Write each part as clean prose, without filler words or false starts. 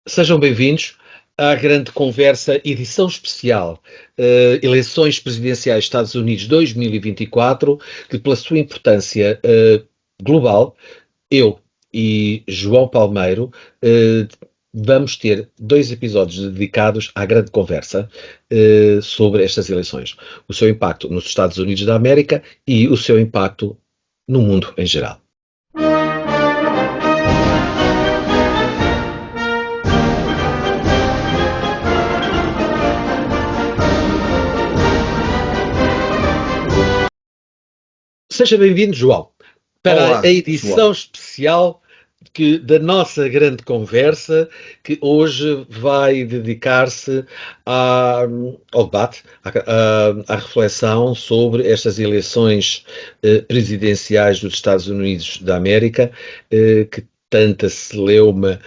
Sejam bem-vindos à grande conversa, edição especial, eleições presidenciais Estados Unidos 2024, que pela sua importância global, eu e João Palmeiro vamos ter dois episódios dedicados à grande conversa sobre estas eleições. O seu impacto nos Estados Unidos da América e o seu impacto no mundo em geral. Seja bem-vindo, João, para Olá, a edição especial da nossa grande conversa, que hoje vai dedicar-se ao debate, à reflexão sobre estas eleições presidenciais dos Estados Unidos da América, que tanta celeuma,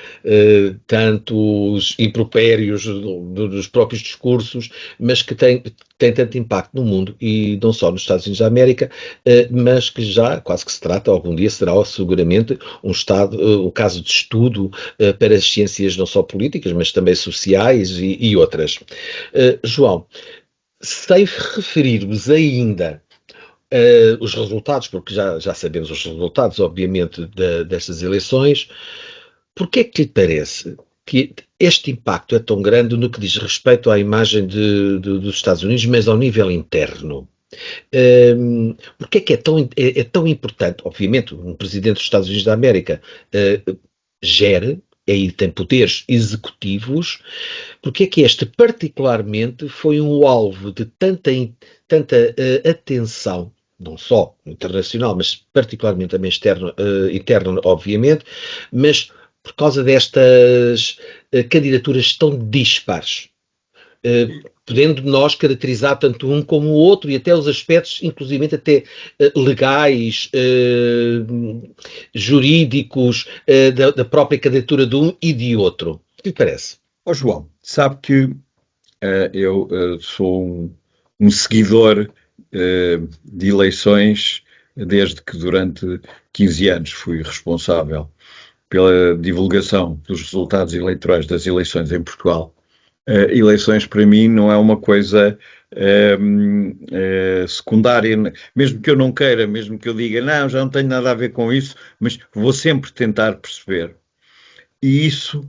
tantos impropérios dos próprios discursos, mas que tem tanto impacto no mundo e não só nos Estados Unidos da América, mas que já quase que se trata, algum dia será seguramente um caso de estudo para as ciências não só políticas, mas também sociais e outras. João, sem referirmos ainda os resultados, porque já sabemos os resultados, obviamente, destas eleições, porque é que lhe parece que este impacto é tão grande no que diz respeito à imagem dos Estados Unidos, mas ao nível interno? Porque é que é tão importante? Obviamente, um presidente dos Estados Unidos da América gere, aí tem poderes executivos, porque é que este particularmente foi um alvo de tanta atenção, não só internacional, mas particularmente também interna, obviamente, mas por causa destas candidaturas tão dispares, podendo nós caracterizar tanto um como o outro e até os aspectos, inclusive até legais, jurídicos, da própria candidatura de um e de outro. O que lhe parece? João, sabe que eu sou um seguidor de eleições desde que durante 15 anos fui responsável pela divulgação dos resultados eleitorais das eleições em Portugal. Eleições para mim não é uma coisa secundária, mesmo que eu não queira, mesmo que eu diga não, já não tenho nada a ver com isso, mas vou sempre tentar perceber. E isso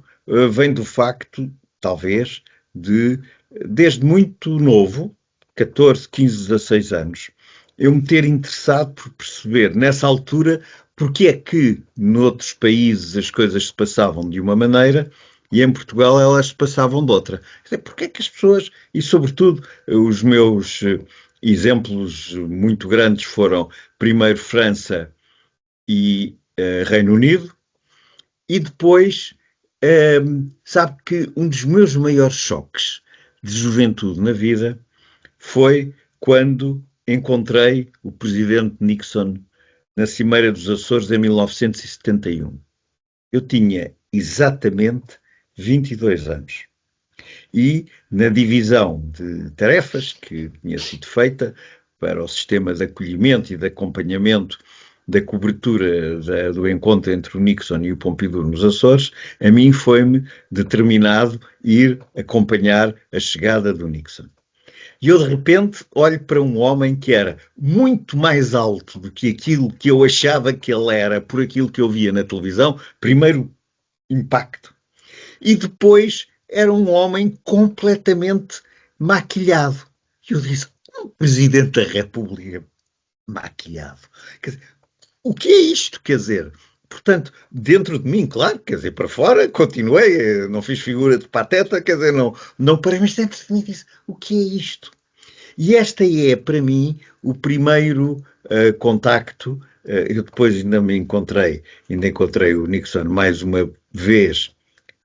vem do facto, talvez, desde muito novo, 14, 15, 16 anos, eu me ter interessado por perceber, nessa altura, porque é que noutros países as coisas se passavam de uma maneira e em Portugal elas se passavam de outra. Porque é que as pessoas, e sobretudo os meus exemplos muito grandes foram primeiro França e Reino Unido, e depois, sabe que um dos meus maiores choques de juventude na vida foi quando encontrei o presidente Nixon na Cimeira dos Açores em 1971. Eu tinha exatamente 22 anos. E na divisão de tarefas que tinha sido feita para o sistema de acolhimento e de acompanhamento da cobertura do encontro entre o Nixon e o Pompidou nos Açores, a mim foi-me determinado ir acompanhar a chegada do Nixon. E eu, de repente, olho para um homem que era muito mais alto do que aquilo que eu achava que ele era, por aquilo que eu via na televisão. Primeiro, impacto. E depois, era um homem completamente maquilhado. E eu disse, um Presidente da República maquilhado. Quer dizer, o que é isto? Quer dizer, portanto, dentro de mim, claro, quer dizer, para fora, continuei, não fiz figura de pateta, quer dizer, não parei, mas dentro de mim disse, o que é isto? E esta é, para mim, o primeiro contacto. Eu depois ainda encontrei o Nixon mais uma vez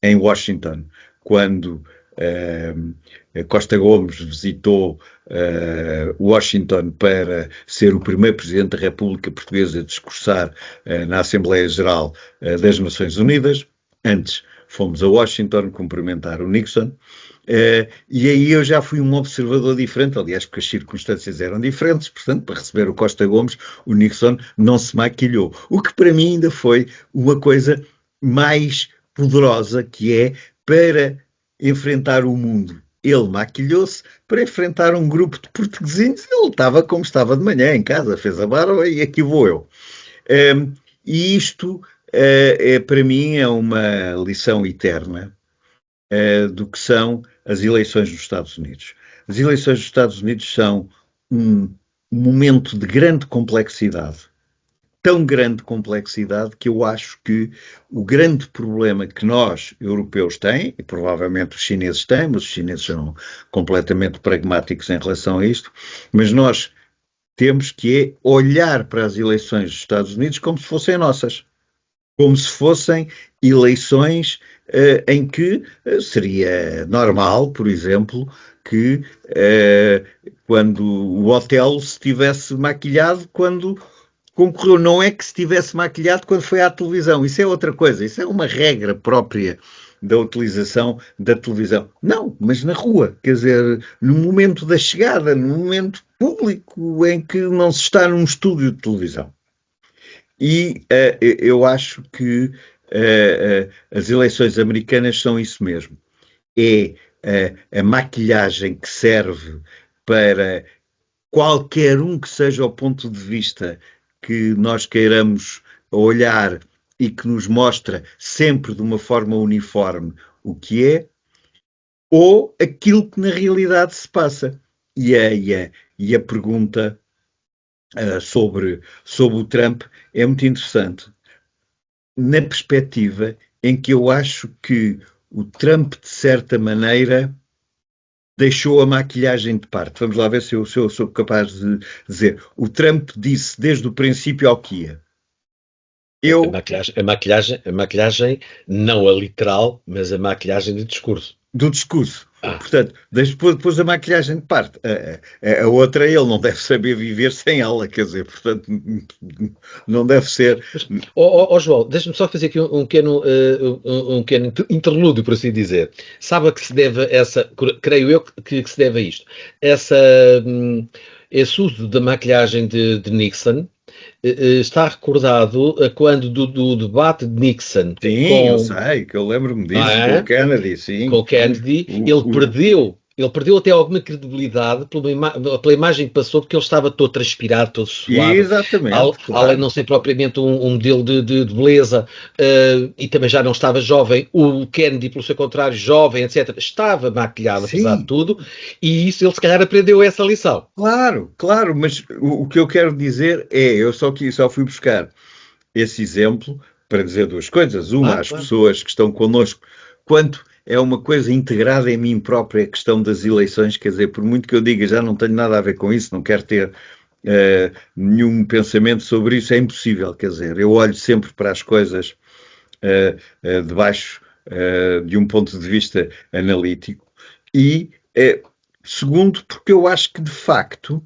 em Washington, quando Costa Gomes visitou Washington para ser o primeiro Presidente da República Portuguesa a discursar na Assembleia Geral das Nações Unidas. Antes fomos a Washington cumprimentar o Nixon. E aí eu já fui um observador diferente, aliás, porque as circunstâncias eram diferentes, portanto, para receber o Costa Gomes, o Nixon não se maquilhou. O que para mim ainda foi uma coisa mais poderosa, que é para enfrentar o mundo. Ele maquilhou-se para enfrentar um grupo de portuguesinhos. Ele estava como estava de manhã em casa, fez a barba e aqui vou eu. E isto, para mim, é uma lição eterna do que são as eleições nos Estados Unidos. As eleições dos Estados Unidos são um momento de grande complexidade, tão grande complexidade que eu acho que o grande problema que nós, europeus, têm, e provavelmente os chineses têm, mas os chineses são completamente pragmáticos em relação a isto, mas nós temos que é olhar para as eleições dos Estados Unidos como se fossem nossas. Como se fossem eleições em que seria normal, por exemplo, que quando o Otelo se tivesse maquilhado quando concorreu. Não é que se tivesse maquilhado quando foi à televisão. Isso é outra coisa. Isso é uma regra própria da utilização da televisão. Não, mas na rua. Quer dizer, no momento da chegada, no momento público em que não se está num estúdio de televisão. E eu acho que as eleições americanas são isso mesmo. É a maquilhagem que serve para qualquer um que seja o ponto de vista que nós queiramos olhar e que nos mostra sempre de uma forma uniforme o que é, ou aquilo que na realidade se passa. E a pergunta sobre o Trump é muito interessante, na perspectiva em que eu acho que o Trump, de certa maneira, deixou a maquilhagem de parte. Vamos lá ver se eu sou capaz de dizer. O Trump disse desde o princípio ao que ia. A maquilhagem, não a literal, mas a maquilhagem de discurso. Do discurso. Portanto, depois a maquilhagem de parte. A outra, ele não deve saber viver sem ela, quer dizer, portanto, não deve ser. João, deixa-me só fazer aqui um pequeno interlúdio, por assim dizer. Sabe a que se deve creio eu que se deve a isto. Esse uso da maquilhagem de Nixon está recordado a quando do debate de Nixon. Sim, eu sei, que eu lembro-me disso, com o Kennedy, sim. Com o Kennedy, ele perdeu até alguma credibilidade pela imagem que passou, porque ele estava todo transpirado, todo suado. Exatamente. Além de não ser propriamente um modelo de beleza, e também já não estava jovem. O Kennedy, pelo seu contrário, jovem, etc., estava maquilhado, apesar de tudo, e isso ele se calhar aprendeu essa lição. Claro, mas o que eu quero dizer é, eu só fui buscar esse exemplo para dizer duas coisas. Uma, às pessoas que estão connosco, quanto é uma coisa integrada em mim própria, a questão das eleições, quer dizer, por muito que eu diga já não tenho nada a ver com isso, não quero ter nenhum pensamento sobre isso, é impossível, quer dizer, eu olho sempre para as coisas debaixo de um ponto de vista analítico e, segundo, porque eu acho que de facto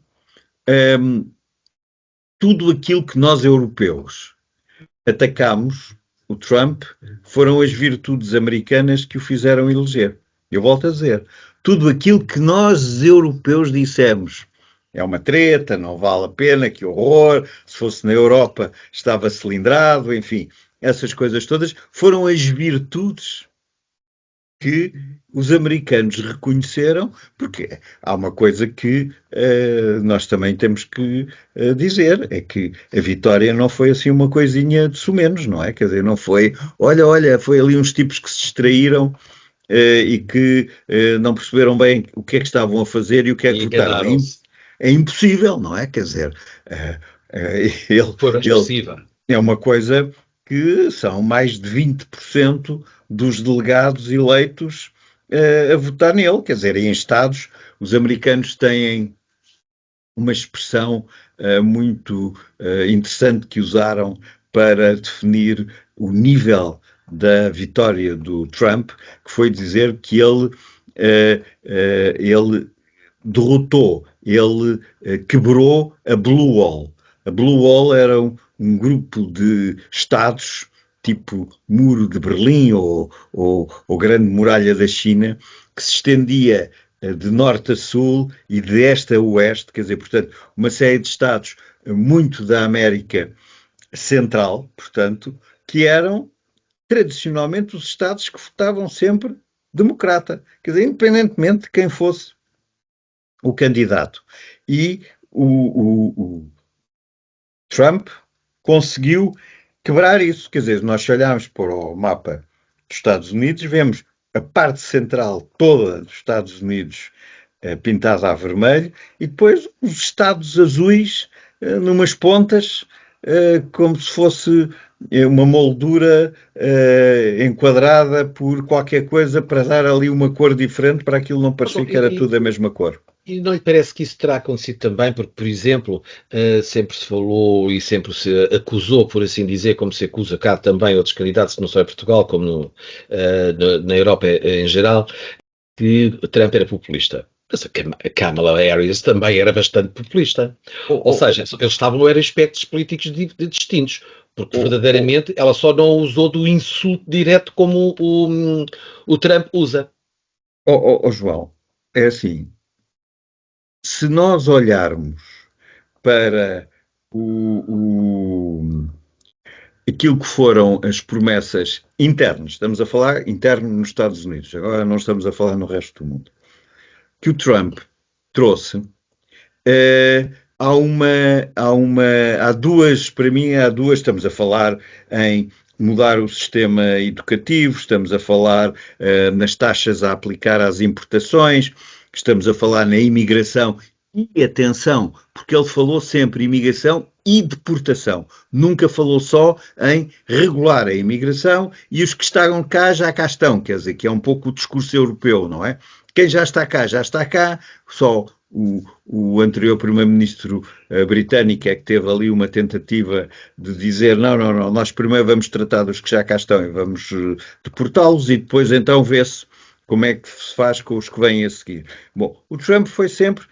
tudo aquilo que nós europeus atacamos o Trump foram as virtudes americanas que o fizeram eleger. Eu volto a dizer, tudo aquilo que nós europeus dissemos é uma treta, não vale a pena, que horror, se fosse na Europa estava cilindrado, enfim, essas coisas todas foram as virtudes que os americanos reconheceram, porque há uma coisa que nós também temos que dizer, é que a vitória não foi assim uma coisinha de sumenos, não é? Quer dizer, não foi, olha, foi ali uns tipos que se distraíram e que não perceberam bem o que é que estavam a fazer e o que é que votaram. É impossível, não é? Quer dizer, ele é uma coisa que são mais de 20% dos delegados eleitos a votar nele. Quer dizer, em estados, os americanos têm uma expressão muito interessante que usaram para definir o nível da vitória do Trump, que foi dizer que ele derrotou, ele quebrou a Blue Wall. A Blue Wall era um grupo de estados, tipo Muro de Berlim ou Grande Muralha da China, que se estendia de norte a sul e de este a oeste, quer dizer, portanto, uma série de estados muito da América Central, portanto, que eram tradicionalmente os estados que votavam sempre democrata, quer dizer, independentemente de quem fosse o candidato. E o Trump conseguiu quebrar isso. Quer dizer, nós se olharmos para o mapa dos Estados Unidos, vemos a parte central toda dos Estados Unidos pintada a vermelho e depois os estados azuis numas pontas, como se fosse uma moldura enquadrada por qualquer coisa para dar ali uma cor diferente para aquilo não parecer que era tudo a mesma cor. E não lhe parece que isso terá acontecido também, porque, por exemplo, sempre se falou e sempre se acusou, por assim dizer, como se acusa cá também outros candidatos, não só em Portugal, como na Europa em geral, que Trump era populista. Mas a Kamala Harris também era bastante populista. Ou seja, eles eram aspectos políticos distintos, porque verdadeiramente ela só não usou do insulto direto como o Trump usa. João, é assim, se nós olharmos para aquilo que foram as promessas internas, estamos a falar interno nos Estados Unidos, agora não estamos a falar no resto do mundo, que o Trump trouxe, há duas, para mim, estamos a falar em mudar o sistema educativo, estamos a falar nas taxas a aplicar às importações, estamos a falar na imigração e atenção, porque ele falou sempre imigração e deportação. Nunca falou só em regular a imigração e os que estão cá já cá estão, quer dizer, que é um pouco o discurso europeu, não é? Quem já está cá, só o anterior primeiro-ministro britânico é que teve ali uma tentativa de dizer não, nós primeiro vamos tratar dos que já cá estão e vamos deportá-los e depois então vê-se como é que se faz com os que vêm a seguir. Bom, o Trump foi sempre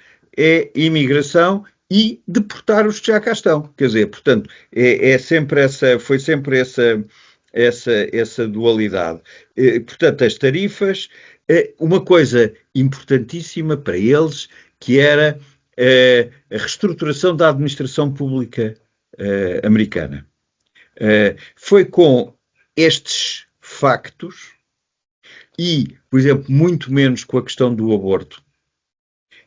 imigração e deportar os que já cá estão. Quer dizer, portanto, foi sempre essa dualidade. Portanto, as tarifas, uma coisa importantíssima para eles, que era a reestruturação da administração pública americana. Foi com estes factos e, por exemplo, muito menos com a questão do aborto.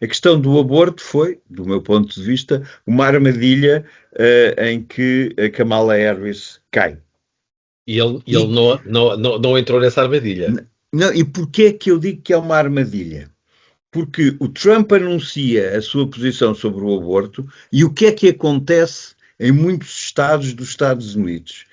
A questão do aborto foi, do meu ponto de vista, uma armadilha em que a Kamala Harris cai. E ele não entrou nessa armadilha. Não, e porquê é que eu digo que é uma armadilha? Porque o Trump anuncia a sua posição sobre o aborto e o que é que acontece em muitos estados dos Estados Unidos?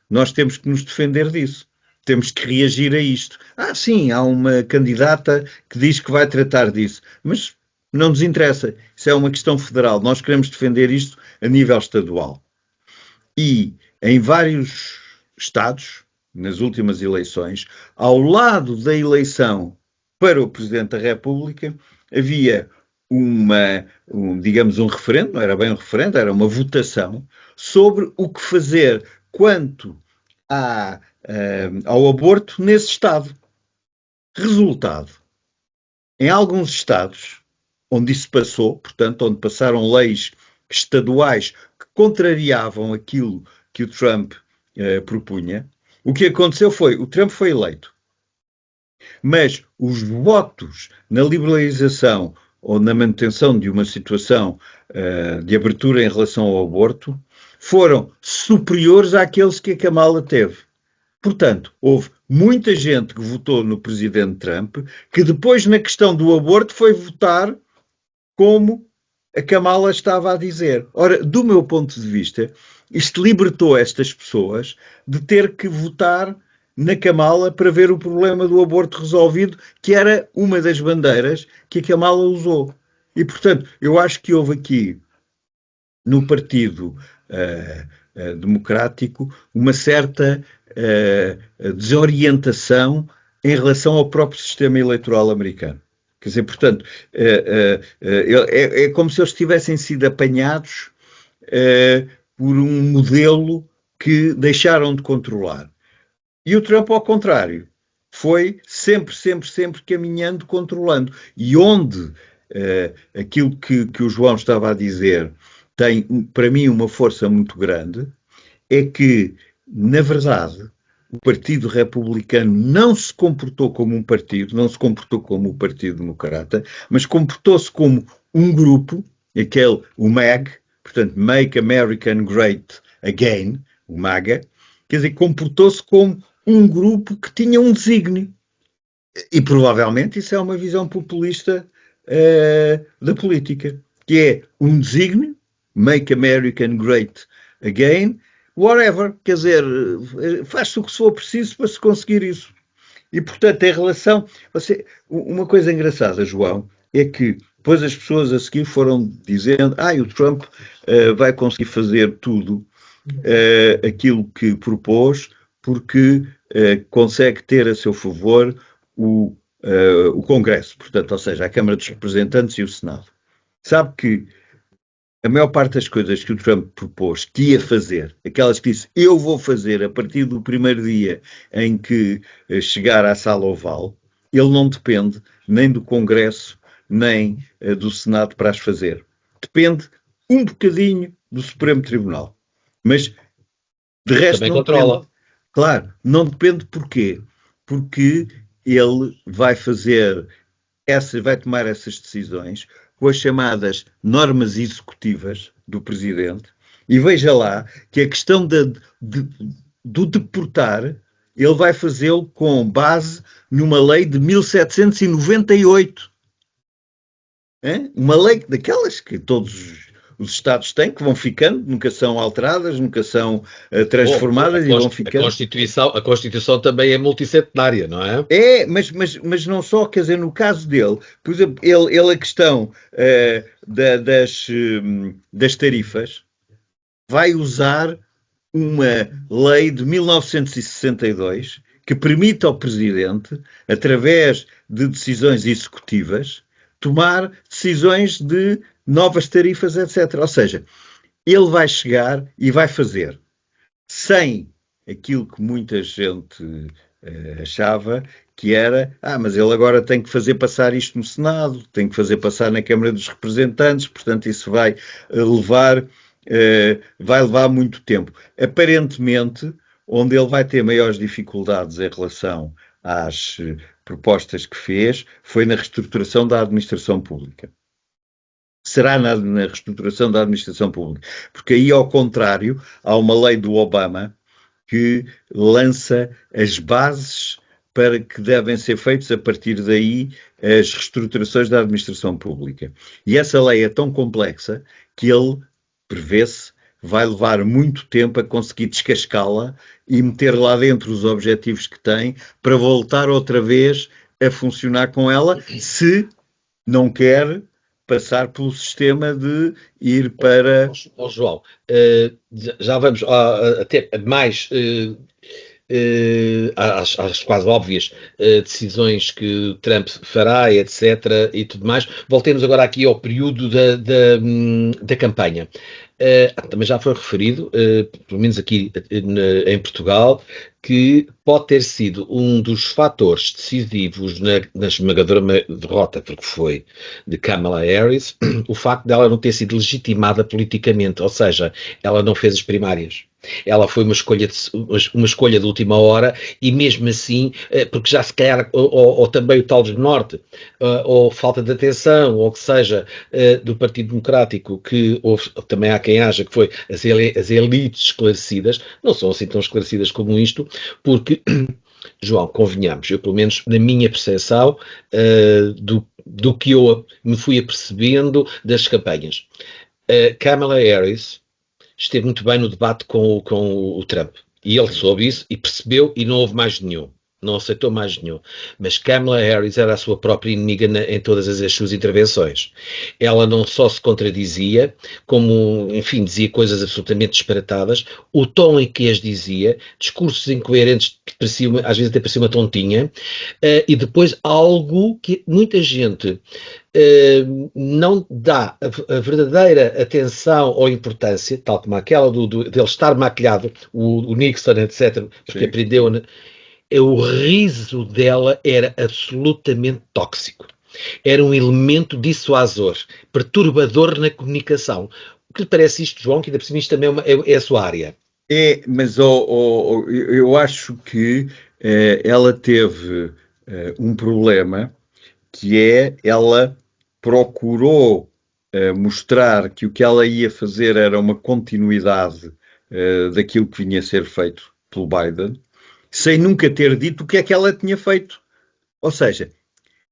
Nós temos que nos defender disso. Temos que reagir a isto. Sim, há uma candidata que diz que vai tratar disso, mas não nos interessa. Isso é uma questão federal. Nós queremos defender isto a nível estadual. E em vários estados, nas últimas eleições, ao lado da eleição para o Presidente da República, havia digamos, um referendo, não era bem um referendo, era uma votação sobre o que fazer quanto ao aborto nesse Estado. Resultado, em alguns Estados onde isso passou, portanto, onde passaram leis estaduais que contrariavam aquilo que o Trump propunha, o que aconteceu foi, o Trump foi eleito, mas os votos na liberalização ou na manutenção de uma situação de abertura em relação ao aborto foram superiores àqueles que a Kamala teve. Portanto, houve muita gente que votou no presidente Trump, que depois, na questão do aborto, foi votar como a Kamala estava a dizer. Ora, do meu ponto de vista, isto libertou estas pessoas de ter que votar na Kamala para ver o problema do aborto resolvido, que era uma das bandeiras que a Kamala usou. E, portanto, eu acho que houve aqui, no Partido Democrático, uma certa desorientação em relação ao próprio sistema eleitoral americano. Quer dizer, portanto, é como se eles tivessem sido apanhados por um modelo que deixaram de controlar. E o Trump, ao contrário, foi sempre caminhando, controlando. E onde aquilo que o João estava a dizer tem, para mim, uma força muito grande, é que, na verdade, o Partido Republicano não se comportou como um partido, não se comportou como o Partido Democrata, mas comportou-se como um grupo, o MAG, portanto, Make America Great Again, o MAGA, quer dizer, comportou-se como um grupo que tinha um desígnio. E provavelmente isso é uma visão populista da política, que é um desígnio, Make America Great Again, whatever, quer dizer, faz-se o que se for preciso para se conseguir isso. E, portanto, em relação... uma coisa engraçada, João, é que depois as pessoas a seguir foram dizendo o Trump vai conseguir fazer tudo aquilo que propôs porque consegue ter a seu favor o Congresso, portanto, ou seja, a Câmara dos Representantes e o Senado. Sabe que a maior parte das coisas que o Trump propôs que ia fazer, aquelas que disse eu vou fazer a partir do primeiro dia em que chegar à Sala Oval, ele não depende nem do Congresso nem do Senado para as fazer. Depende um bocadinho do Supremo Tribunal. Mas de resto também não controla. Depende. Claro, não depende porquê? Porque ele vai vai tomar essas decisões com as chamadas normas executivas do Presidente, e veja lá que a questão do deportar, ele vai fazê-lo com base numa lei de 1798. Uma lei daquelas que todos os Estados têm, que vão ficando, nunca são alteradas, nunca são transformadas e vão ficando. A Constituição também é multicentenária, não é? Mas não só, quer dizer, no caso dele, por exemplo, ele a questão das tarifas, vai usar uma lei de 1962 que permite ao Presidente, através de decisões executivas, tomar decisões de novas tarifas, etc. Ou seja, ele vai chegar e vai fazer, sem aquilo que muita gente achava, que era, mas ele agora tem que fazer passar isto no Senado, tem que fazer passar na Câmara dos Representantes, portanto isso vai levar muito tempo. Aparentemente, onde ele vai ter maiores dificuldades em relação às propostas que fez, foi na reestruturação da administração pública. Será na reestruturação da administração pública. Porque aí, ao contrário, há uma lei do Obama que lança as bases para que devem ser feitas a partir daí as reestruturações da administração pública. E essa lei é tão complexa que ele, prevê-se, vai levar muito tempo a conseguir descascá-la e meter lá dentro os objetivos que tem para voltar outra vez a funcionar com ela, se não quer passar pelo sistema de ir para... João, já vamos até mais às quase óbvias decisões que Trump fará, etc. e tudo mais. Voltemos agora aqui ao período da campanha. Também já foi referido, pelo menos aqui em Portugal, que pode ter sido um dos fatores decisivos na esmagadora derrota, porque foi, de Kamala Harris, o facto dela não ter sido legitimada politicamente, ou seja, ela não fez as primárias. Ela foi uma escolha de última hora e mesmo assim, porque já se calhar, ou também o tal desnorte, ou falta de atenção, ou que seja, do Partido Democrático, que houve, também há quem haja, que foi as elites esclarecidas, não são assim tão esclarecidas como isto, porque, João, convenhamos, eu pelo menos na minha percepção do que eu me fui apercebendo das campanhas, Kamala Harris esteve muito bem no debate com o Trump. E ele soube isso e percebeu e não houve mais nenhum. Não aceitou mais nenhum. Mas Kamala Harris era a sua própria inimiga em todas as suas intervenções. Ela não só se contradizia, como, enfim, dizia coisas absolutamente disparatadas, o tom em que as dizia, discursos incoerentes que pareciam, às vezes até parecia uma tontinha, e depois algo que muita gente não dá a verdadeira atenção ou importância, tal como aquela dele estar maquilhado, o Nixon, etc., porque Sim. aprendeu... O riso dela era absolutamente tóxico. Era um elemento dissuasor, perturbador na comunicação. O que lhe parece isto, João, que ainda por cima isto também é a sua área? Mas eu acho que ela teve um problema, que é ela procurou mostrar que o que ela ia fazer era uma continuidade daquilo que vinha a ser feito pelo Biden, sem nunca ter dito o que é que ela tinha feito. Ou seja,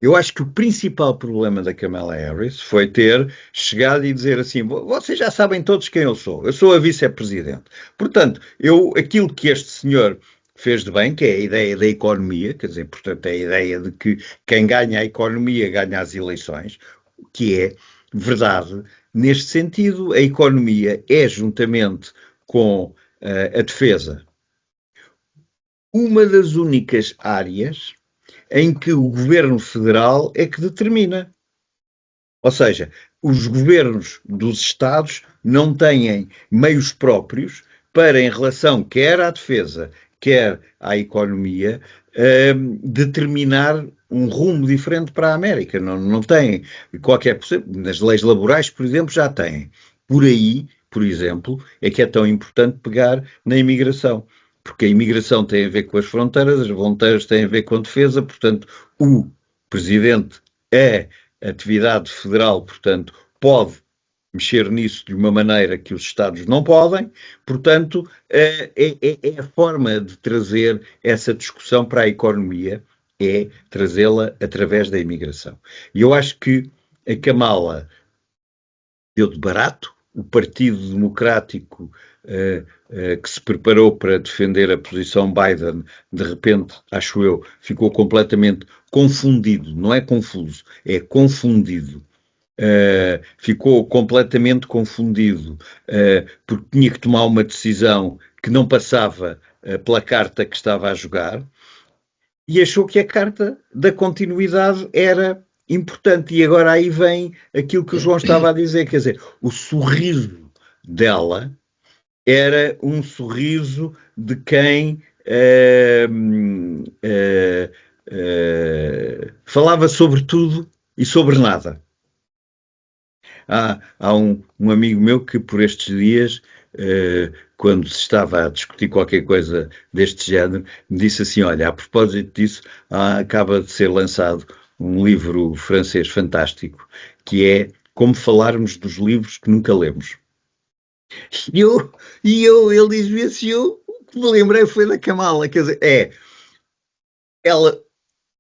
eu acho que o principal problema da Kamala Harris foi ter chegado e dizer assim: vocês já sabem todos quem eu sou a vice-presidente. Portanto, aquilo que este senhor fez de bem, que é a ideia da economia, quer dizer, portanto, é a ideia de que quem ganha a economia ganha as eleições, o que é verdade. Neste sentido, a economia é, juntamente com a defesa, uma das únicas áreas em que o governo federal é que determina. Ou seja, os governos dos Estados não têm meios próprios para, em relação quer à defesa, quer à economia, determinar um rumo diferente para a América. Não têm qualquer. Nas leis laborais, por exemplo, já têm. Por aí, por exemplo, é que é tão importante pegar na imigração. Porque a imigração tem a ver com as fronteiras têm a ver com a defesa, portanto, o presidente é atividade federal, portanto, pode mexer nisso de uma maneira que os Estados não podem, portanto, é a forma de trazer essa discussão para a economia, é trazê-la através da imigração. E eu acho que a Kamala deu de barato, o Partido Democrático que se preparou para defender a posição Biden, de repente, acho eu, ficou completamente confundido, não é confuso, é confundido. Ficou completamente confundido porque tinha que tomar uma decisão que não passava pela carta que estava a jogar e achou que a carta da continuidade era importante. E agora aí vem aquilo que o João estava a dizer, quer dizer, o sorriso dela era um sorriso de quem falava sobre tudo e sobre nada. Há um amigo meu que por estes dias, quando se estava a discutir qualquer coisa deste género, me disse assim, olha, a propósito disso, acaba de ser lançado um livro francês fantástico, que é Como Falarmos dos Livros que Nunca Lemos. Ele diz-me assim, o que me lembrei foi da Kamala, quer dizer, ela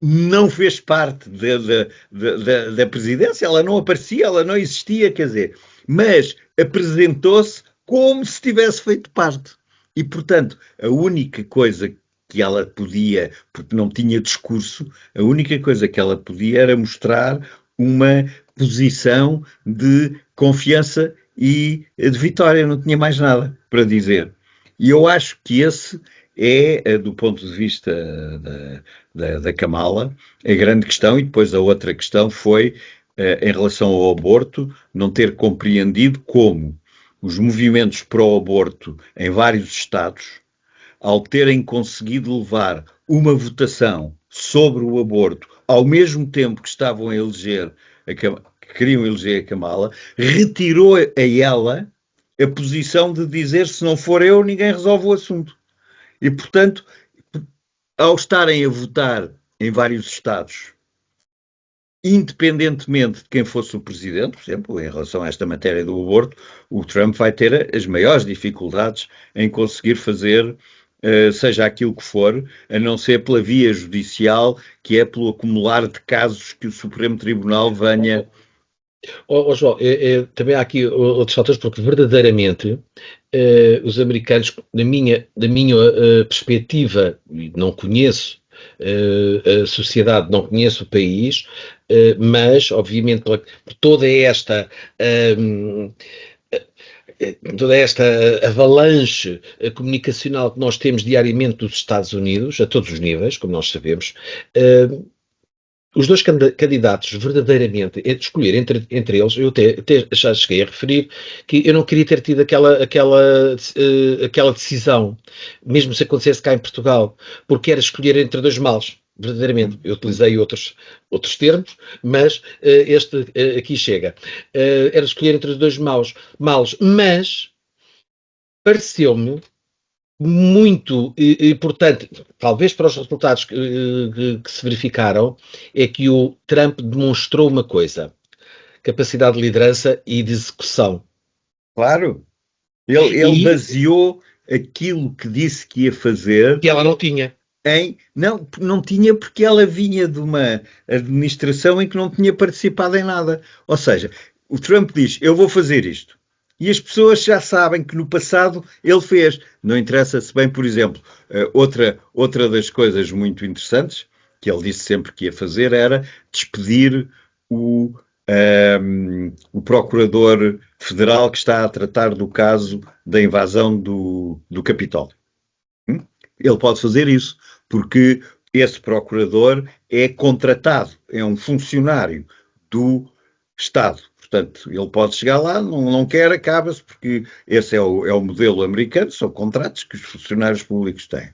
não fez parte da presidência, ela não aparecia, ela não existia, quer dizer, mas apresentou-se como se tivesse feito parte. E, portanto, a única coisa que ela podia, porque não tinha discurso, a única coisa que ela podia era mostrar uma posição de confiança e de vitória, não tinha mais nada para dizer. E eu acho que esse é, do ponto de vista da Kamala, a grande questão, e depois a outra questão foi, em relação ao aborto, não ter compreendido como os movimentos pró-aborto em vários Estados, ao terem conseguido levar uma votação sobre o aborto, ao mesmo tempo que estavam a eleger, que queriam eleger a Kamala, retirou a ela a posição de dizer se não for eu, ninguém resolve o assunto. E, portanto, ao estarem a votar em vários Estados, independentemente de quem fosse o presidente, por exemplo, em relação a esta matéria do aborto, o Trump vai ter as maiores dificuldades em conseguir fazer, seja aquilo que for, a não ser pela via judicial, que é pelo acumular de casos que o Supremo Tribunal venha. João, também há aqui outros fatores, porque verdadeiramente os americanos, da minha perspectiva, não conheço a sociedade, não conheço o país, mas obviamente por toda esta avalanche comunicacional que nós temos diariamente dos Estados Unidos, a todos os níveis, como nós sabemos, os dois candidatos verdadeiramente escolher entre eles, eu até já cheguei a referir que eu não queria ter tido aquela decisão, mesmo se acontecesse cá em Portugal, porque era escolher entre dois males, verdadeiramente. Eu utilizei outros termos, mas este aqui chega. Era escolher entre os dois males, mas pareceu-me muito importante, talvez para os resultados que se verificaram, é que o Trump demonstrou uma coisa: capacidade de liderança e de execução. Claro, ele E baseou aquilo que disse que ia fazer que ela não tinha. Não, não tinha porque ela vinha de uma administração em que não tinha participado em nada. Ou seja, o Trump diz, eu vou fazer isto. E as pessoas já sabem que no passado ele fez. Não interessa-se bem, por exemplo, outra das coisas muito interessantes que ele disse sempre que ia fazer era despedir o procurador federal que está a tratar do caso da invasão do Capitólio. Ele pode fazer isso, porque esse procurador é contratado, é um funcionário do Estado. Portanto, ele pode chegar lá, não quer, acaba-se, porque esse é o modelo americano, são contratos que os funcionários públicos têm.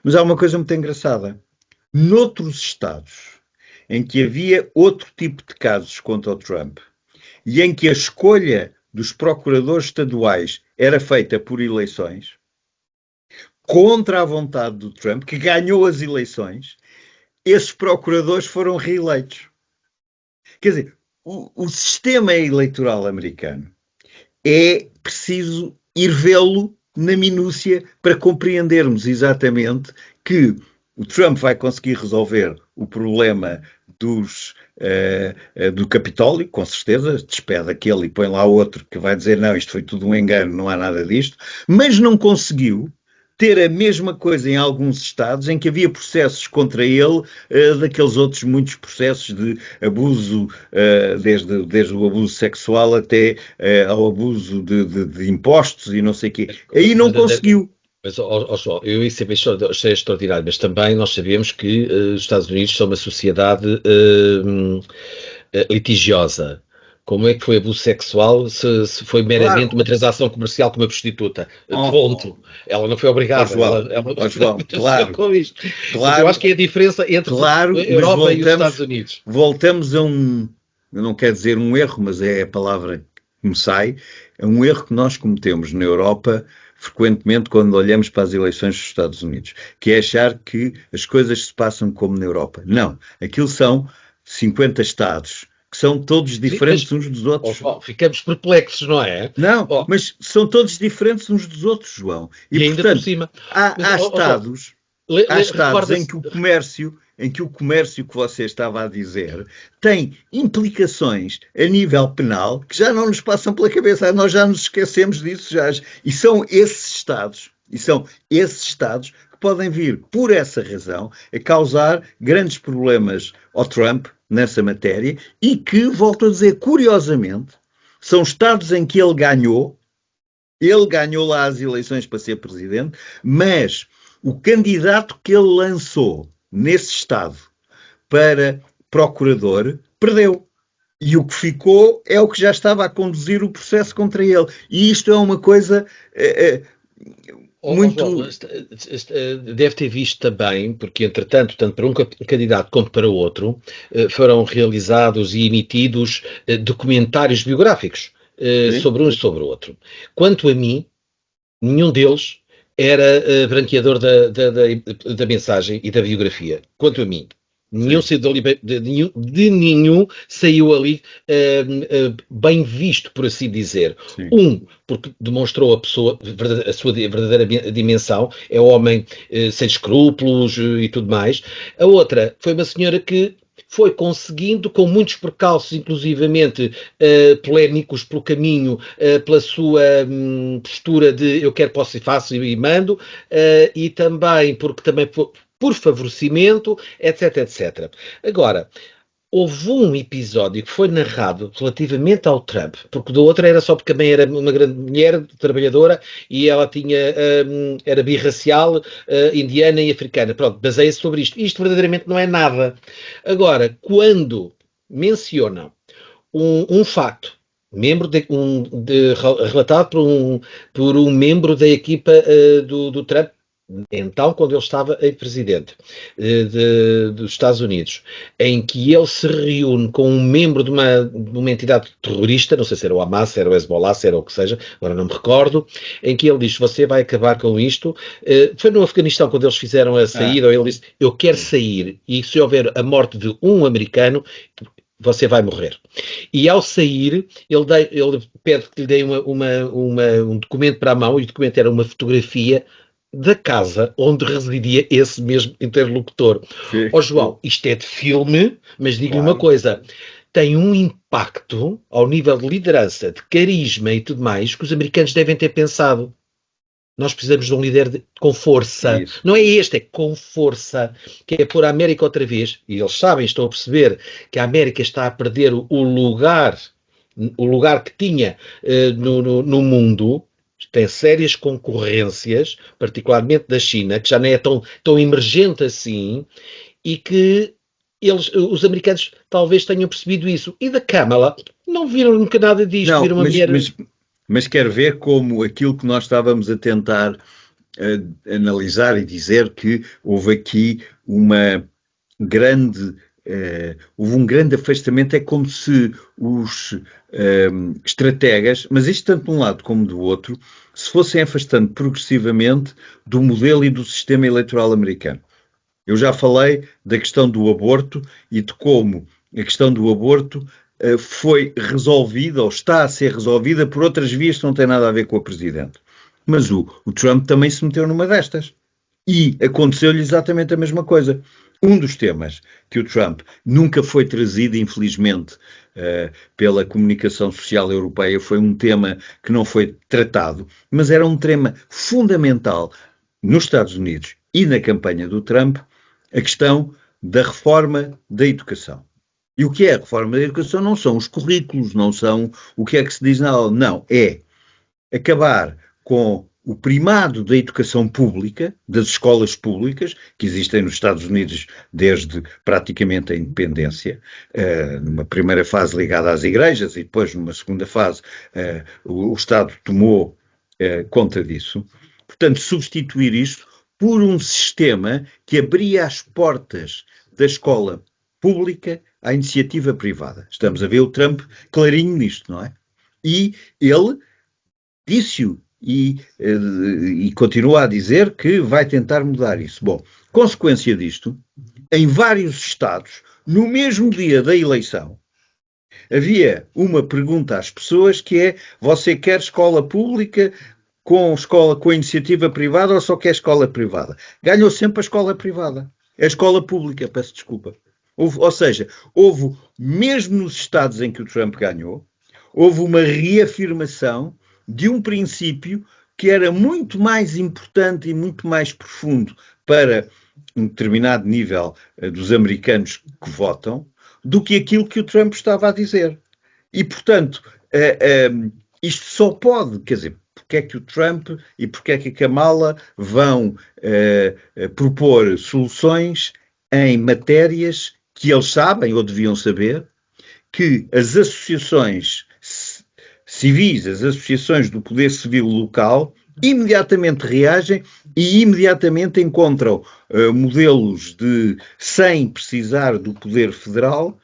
Mas há uma coisa muito engraçada. Noutros Estados, em que havia outro tipo de casos contra o Trump, e em que a escolha dos procuradores estaduais era feita por eleições, contra a vontade do Trump, que ganhou as eleições, esses procuradores foram reeleitos. Quer dizer, o sistema eleitoral americano é preciso ir vê-lo na minúcia para compreendermos exatamente que o Trump vai conseguir resolver o problema do Capitólio, com certeza, despede aquele e põe lá outro que vai dizer não, isto foi tudo um engano, não há nada disto, mas não conseguiu ter a mesma coisa em alguns estados em que havia processos contra ele, daqueles outros muitos processos de abuso, desde o abuso sexual até ao abuso de impostos e não sei o quê. Aí não conseguiu. Mas, João, eu isso achei extraordinário, mas também nós sabemos que os Estados Unidos são uma sociedade litigiosa. Como é que foi abuso sexual se foi meramente Claro. uma transação comercial com uma prostituta? Oh, Ponto. Ela não foi obrigada. João, Ela João, nasceu claro, com isto. Portanto, eu claro, acho que é a diferença entre a claro, mas Europa e os Estados Unidos. voltamos a eu não quero dizer um erro, mas é a palavra que me sai, é um erro que nós cometemos na Europa frequentemente quando olhamos para as eleições dos Estados Unidos, que é achar que as coisas se passam como na Europa. Não, aquilo são 50 Estados, que são todos Sim, diferentes mas uns dos outros. ficamos perplexos, não é? Não, Oh, mas são todos diferentes uns dos outros, João. E, e ainda por portanto, cima. Mas, há João, estados em recorda-se. que o comércio que você estava a dizer tem implicações a nível penal que já não nos passam pela cabeça, nós já nos esquecemos disso já. E são esses estados que podem vir, por essa razão, a causar grandes problemas ao Trump nessa matéria e que, volto a dizer, curiosamente, são estados em que ele ganhou lá as eleições para ser presidente, mas o candidato que ele lançou nesse estado para procurador perdeu. E o que ficou é o que já estava a conduzir o processo contra ele. E isto é uma coisa João, muito. deve ter visto também, porque entretanto, tanto para um candidato como para o outro, foram realizados e emitidos documentários biográficos Sim, sobre um e sobre o outro. Quanto a mim, nenhum deles era branqueador da mensagem e da biografia. Quanto a mim. Nenhum, sim, saiu dali, de nenhum saiu ali bem visto, por assim dizer. sim. Um, porque demonstrou a sua verdadeira dimensão, é um homem sem escrúpulos e tudo mais. A outra foi uma senhora que foi conseguindo, com muitos percalços, inclusivamente polémicos pelo caminho, pela sua postura de eu quero, posso e faço e mando, e também porque também por favorecimento, etc, etc. Agora, houve um episódio que foi narrado relativamente ao Trump, porque do outro era só porque também era uma grande mulher trabalhadora e ela era birracial, indiana e africana. Pronto, baseia-se sobre isto. Isto verdadeiramente não é nada. Agora, quando mencionam um facto, relatado por um membro da equipa do Trump, então, quando ele estava em presidente dos Estados Unidos, em que ele se reúne com um membro de uma entidade terrorista, não sei se era o Hamas, se era o Hezbollah, se era o que seja, agora não me recordo, em que ele diz, você vai acabar com isto. Foi no Afeganistão, quando eles fizeram a saída, ele disse, eu quero sair, e se houver a morte de um americano, você vai morrer. E ao sair, ele pede que lhe dê um documento para a mão, e o documento era uma fotografia da casa onde residia esse mesmo interlocutor. Ó João, isto é de filme, mas digo-lhe uma coisa, tem um impacto ao nível de liderança, de carisma e tudo mais, que os americanos devem ter pensado. Nós precisamos de um líder com força. Isso. Não é este, é com força. Que é pôr a América outra vez. E eles sabem, estão a perceber que a América está a perder o lugar que tinha no mundo. Tem sérias concorrências, particularmente da China, que já não é tão emergente assim, e que os americanos talvez tenham percebido isso. E da Kamala, não viram nunca nada disto, Não, viram uma mulher... mas quero ver como aquilo que nós estávamos a tentar analisar e dizer que houve aqui houve um grande afastamento, é como se os estrategas, mas isto tanto de um lado como do outro, se fossem afastando progressivamente do modelo e do sistema eleitoral americano. Eu já falei da questão do aborto e de como a questão do aborto foi resolvida ou está a ser resolvida por outras vias que não têm nada a ver com a Presidente. Mas o Trump também se meteu numa destas. E aconteceu-lhe exatamente a mesma coisa. Um dos temas que o Trump nunca foi trazido, infelizmente, pela comunicação social europeia, foi um tema que não foi tratado, mas era um tema fundamental nos Estados Unidos e na campanha do Trump, a questão da reforma da educação. E o que é a reforma da educação? Não são os currículos, não são o que é que se diz na aula, não, é acabar com o primado da educação pública, das escolas públicas, que existem nos Estados Unidos desde praticamente a independência, numa primeira fase ligada às igrejas e depois numa segunda fase o Estado tomou conta disso. Portanto, substituir isto por um sistema que abria as portas da escola pública à iniciativa privada. Estamos a ver o Trump clarinho nisto, não é? E ele disse-o e continua a dizer que vai tentar mudar isso. Bom, consequência disto, em vários estados, no mesmo dia da eleição, havia uma pergunta às pessoas que é: você quer escola pública com a iniciativa privada ou só quer escola privada? Ganhou sempre a escola privada. A escola pública, peço desculpa. Ou seja, houve, mesmo nos estados em que o Trump ganhou, houve uma reafirmação de um princípio que era muito mais importante e muito mais profundo para um determinado nível dos americanos que votam, do que aquilo que o Trump estava a dizer. E, portanto, isto só pode, quer dizer, porque é que o Trump e porque é que a Kamala vão propor soluções em matérias que eles sabem ou deviam saber que as associações civis, as associações do poder civil local, imediatamente reagem e imediatamente encontram modelos de, sem precisar do poder federal,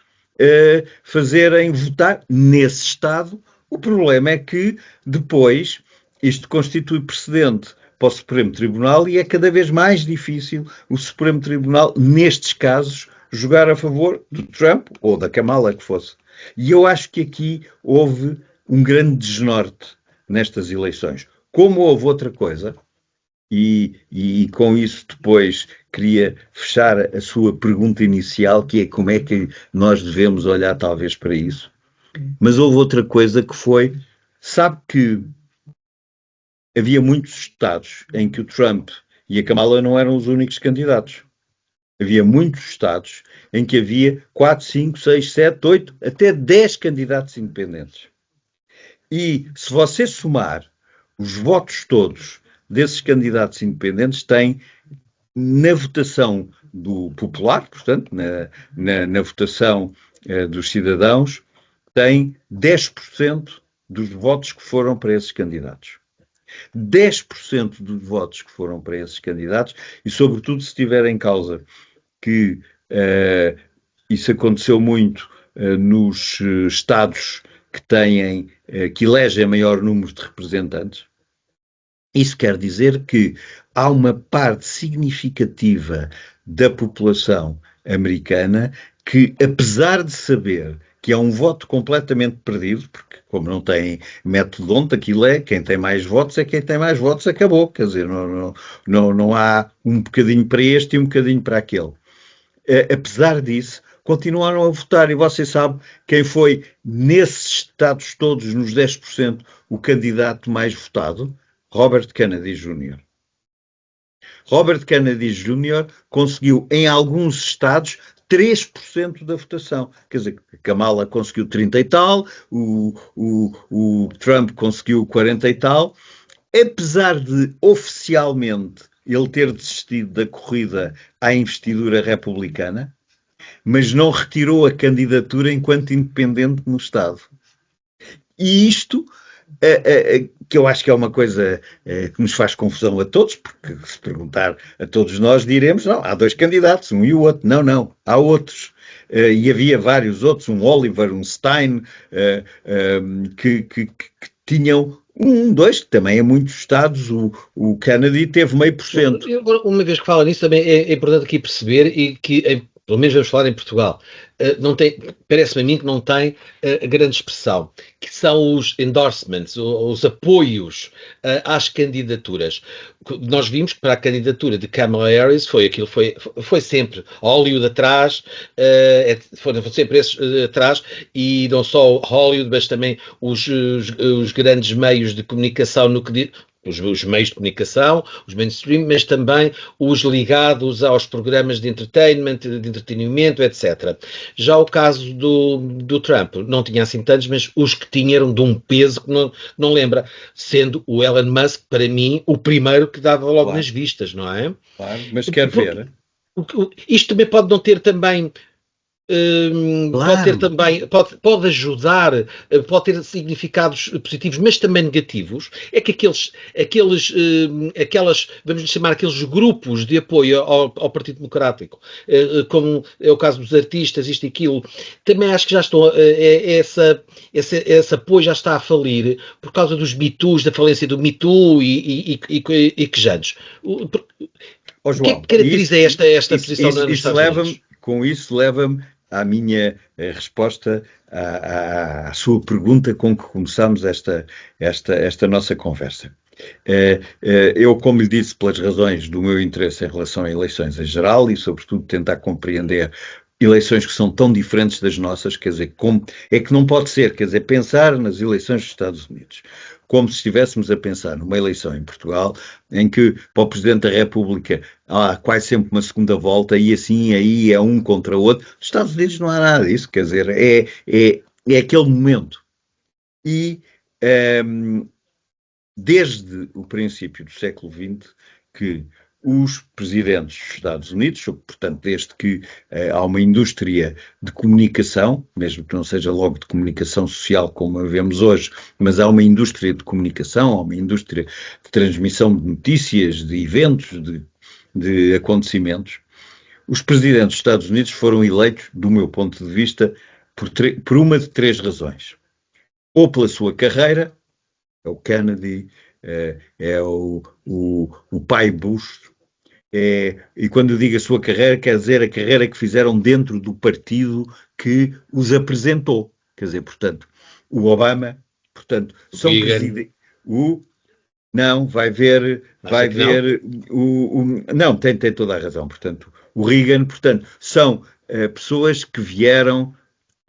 fazerem votar nesse Estado. O problema é que depois isto constitui precedente para o Supremo Tribunal e é cada vez mais difícil o Supremo Tribunal, nestes casos, jogar a favor do Trump ou da Kamala que fosse. E eu acho que aqui houve um grande desnorte nestas eleições. Como houve outra coisa, e com isso depois queria fechar a sua pergunta inicial, que é como é que nós devemos olhar talvez para isso. Mas houve outra coisa que foi, sabe que havia muitos estados em que o Trump e a Kamala não eram os únicos candidatos. Havia muitos estados em que havia 4, 5, 6, 7, 8, até 10 candidatos independentes. E se você somar os votos todos desses candidatos independentes, tem na votação do popular, portanto, na votação dos cidadãos, tem 10% dos votos que foram para esses candidatos. 10% dos votos que foram para esses candidatos, e sobretudo se estiver em causa que isso aconteceu muito nos estados que têm, que elegem maior número de representantes. Isso quer dizer que há uma parte significativa da população americana que, apesar de saber que é um voto completamente perdido, porque como não tem método onde, aquilo é quem tem mais votos é quem tem mais votos, acabou. Quer dizer, não há um bocadinho para este e um bocadinho para aquele. Apesar disso, continuaram a votar e você sabe quem foi nesses estados todos, nos 10%, o candidato mais votado? Robert Kennedy Jr. Robert Kennedy Jr. conseguiu, em alguns estados, 3% da votação. Quer dizer, Kamala conseguiu 30 e tal, o Trump conseguiu 40 e tal. Apesar de, oficialmente, ele ter desistido da corrida à investidura republicana, mas não retirou a candidatura enquanto independente no Estado. E isto, que eu acho que é uma coisa que nos faz confusão a todos, porque se perguntar a todos nós diremos, não, há dois candidatos, um e o outro. Não, há outros. E havia vários outros, um Oliver, um Stein, que tinham dois, que também em muitos estados, o Kennedy teve 0,5%. Uma vez que fala nisso, também é importante aqui perceber, e que, pelo menos vamos falar em Portugal, parece-me a mim que não tem grande expressão, que são os endorsements, os apoios às candidaturas. Nós vimos que para a candidatura de Kamala Harris foi sempre Hollywood atrás, foram sempre esses atrás, e não só Hollywood, mas também os grandes meios de comunicação no que diz, os meios de comunicação, os mainstream, mas também os ligados aos programas de entertainment, de entretenimento, etc. Já o caso do Trump, não tinha assim tantos, mas os que tinham eram de um peso que não lembra, sendo o Elon Musk, para mim, o primeiro que dava logo nas vistas, não é? Claro, mas quer ver. Isto também pode não ter também... pode ter também, pode ajudar, pode ter significados positivos, mas também negativos. É que aquelas, vamos chamar, aqueles grupos de apoio ao Partido Democrático, como é o caso dos artistas, isto e aquilo, também acho que já estão, esse apoio já está a falir por causa dos Me Toos, da falência do Me Too e quejantes. O que é que caracteriza esta posição nos Estados Unidos? Com isso leva-me à minha resposta à sua pergunta com que começámos esta nossa conversa. Eu, como lhe disse, pelas razões do meu interesse em relação a eleições em geral e, sobretudo, tentar compreender eleições que são tão diferentes das nossas, quer dizer, como é que não pode ser, quer dizer, pensar nas eleições dos Estados Unidos como se estivéssemos a pensar numa eleição em Portugal, em que para o Presidente da República há quase sempre uma segunda volta e assim aí é um contra o outro. Nos Estados Unidos não há nada disso, quer dizer, é aquele momento. E desde o princípio do século XX que os presidentes dos Estados Unidos, portanto, desde que há uma indústria de comunicação, mesmo que não seja logo de comunicação social como a vemos hoje, mas há uma indústria de comunicação, há uma indústria de transmissão de notícias, de eventos, de acontecimentos. Os presidentes dos Estados Unidos foram eleitos, do meu ponto de vista, por uma de três razões. Ou pela sua carreira, é o Kennedy, é o pai Bush, e quando eu digo a sua carreira, quer dizer a carreira que fizeram dentro do partido que os apresentou. Quer dizer, portanto, o Obama, portanto, são presidentes... Não, vai ver não, tem toda a razão. Portanto, o Reagan, portanto, são pessoas que vieram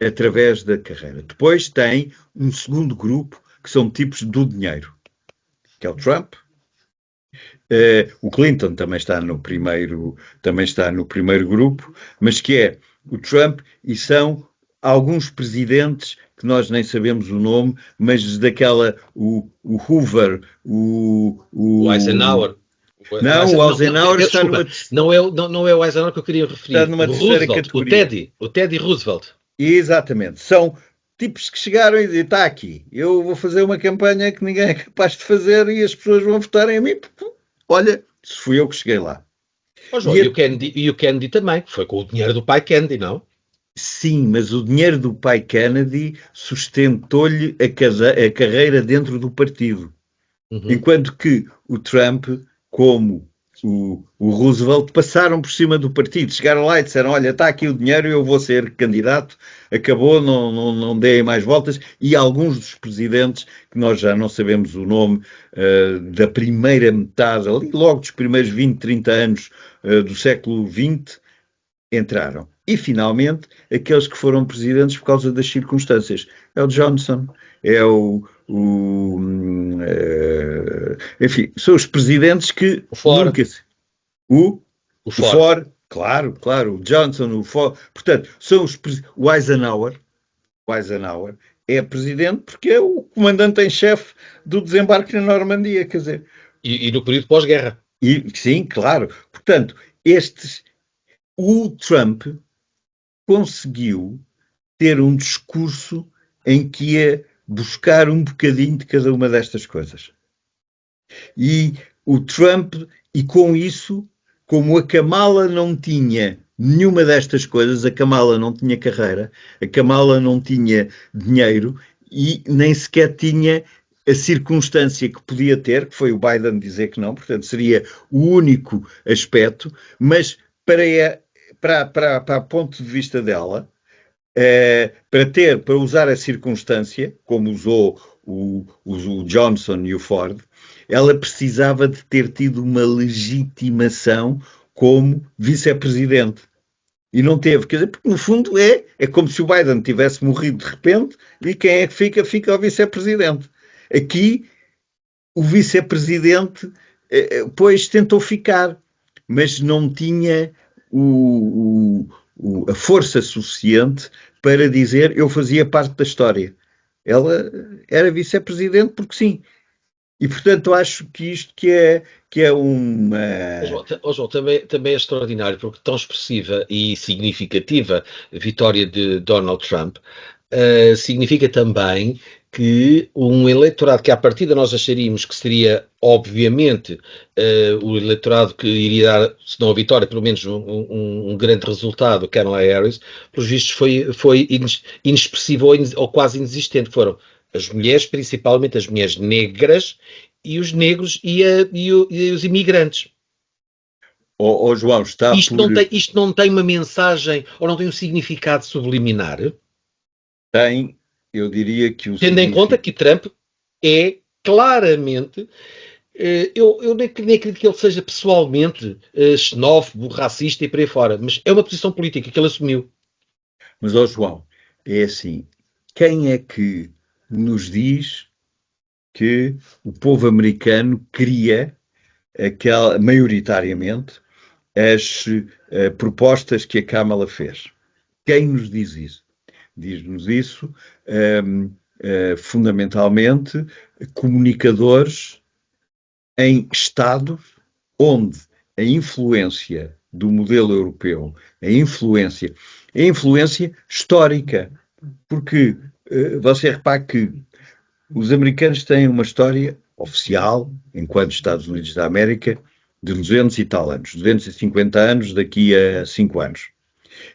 através da carreira. Depois tem um segundo grupo que são tipos do dinheiro, que é o Trump. O Clinton também está no primeiro grupo, mas que é o Trump, e são alguns presidentes que nós nem sabemos o nome, mas daquela, o Hoover, o Eisenhower. Não, o Eisenhower está numa... Não é o Eisenhower que eu queria referir. Está numa terceira categoria. O Teddy Roosevelt. Exatamente. São tipos que chegaram e dizem, está aqui, eu vou fazer uma campanha que ninguém é capaz de fazer e as pessoas vão votarem a mim. Olha, se fui eu que cheguei lá. Ó João, E a- e o Kennedy também, que foi com o dinheiro do pai Kennedy, não? sim, mas o dinheiro do pai Kennedy sustentou-lhe a carreira dentro do partido. Uhum. Enquanto que o Trump, como o Roosevelt, passaram por cima do partido, chegaram lá e disseram, olha, está aqui o dinheiro, eu vou ser candidato, acabou, não deem mais voltas, e alguns dos presidentes, que nós já não sabemos o nome, da primeira metade, ali logo dos primeiros 20, 30 anos do século XX, entraram. E, finalmente, aqueles que foram presidentes por causa das circunstâncias. É o Johnson, é enfim, são os presidentes que O Ford, nunca... O, o o Ford. Ford, claro, claro, o Johnson, o Ford... Portanto, são o Eisenhower é presidente porque é o comandante em chefe do desembarque na Normandia, quer dizer... E no período pós-guerra. E, sim, claro. Portanto, o Trump conseguiu ter um discurso em que ia buscar um bocadinho de cada uma destas coisas. E o Trump, e com isso, como a Kamala não tinha nenhuma destas coisas, a Kamala não tinha carreira, a Kamala não tinha dinheiro e nem sequer tinha a circunstância que podia ter, que foi o Biden dizer que não, portanto seria o único aspecto, mas para o ponto de vista dela, para usar a circunstância, como usou o Johnson e o Ford, ela precisava de ter tido uma legitimação como vice-presidente. E não teve, quer dizer, porque no fundo é como se o Biden tivesse morrido de repente e quem é que fica? Fica o vice-presidente. Aqui, o vice-presidente, pois tentou ficar, mas não tinha a força suficiente para dizer eu fazia parte da história. Ela era vice-presidente porque sim. E portanto acho que isto que é uma... Ó João, também é extraordinário, porque tão expressiva e significativa a vitória de Donald Trump significa também que um eleitorado que à partida nós acharíamos que seria, obviamente, o eleitorado que iria dar, se não a vitória, pelo menos um grande resultado, Kamala Harris, pelos vistos foi inexpressivo ou quase inexistente. Foram as mulheres, principalmente as mulheres negras, e os negros e os imigrantes. João, está por... Isto não tem uma mensagem ou não tem um significado subliminar, Tem, eu diria que o tendo em conta significado... que Trump é claramente. Eu nem acredito que ele seja pessoalmente xenófobo, racista e por aí fora, mas é uma posição política que ele assumiu. Mas, João, é assim, quem é que nos diz que o povo americano queria, maioritariamente, as propostas que a Kamala fez? Quem nos diz isso? Diz-nos isso, fundamentalmente, comunicadores em estados onde a influência do modelo europeu, a influência histórica, porque você repara que os americanos têm uma história oficial, enquanto Estados Unidos da América, de 200 e tal anos, 250 anos daqui a 5 anos.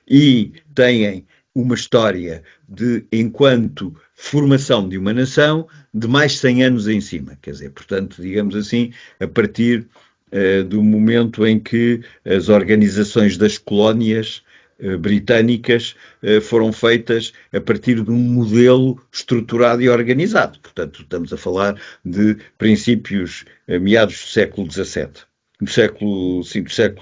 E têm uma história de, enquanto formação de uma nação, de mais 100 anos em cima. Quer dizer, portanto, digamos assim, a partir do momento em que as organizações das colónias britânicas foram feitas a partir de um modelo estruturado e organizado. Portanto, estamos a falar de princípios, meados do século XVII. Do século XVII.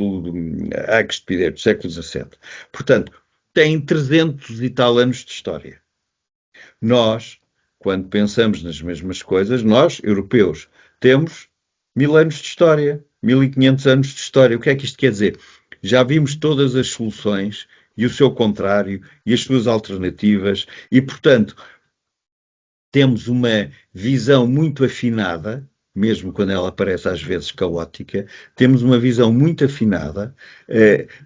Portanto, tem 300 e tal anos de história. Nós, quando pensamos nas mesmas coisas, nós, europeus, temos 1000 anos de história, 1500 anos de história. O que é que isto quer dizer? Já vimos todas as soluções e o seu contrário e as suas alternativas e, portanto, temos uma visão muito afinada, mesmo quando ela parece às vezes caótica, temos uma visão muito afinada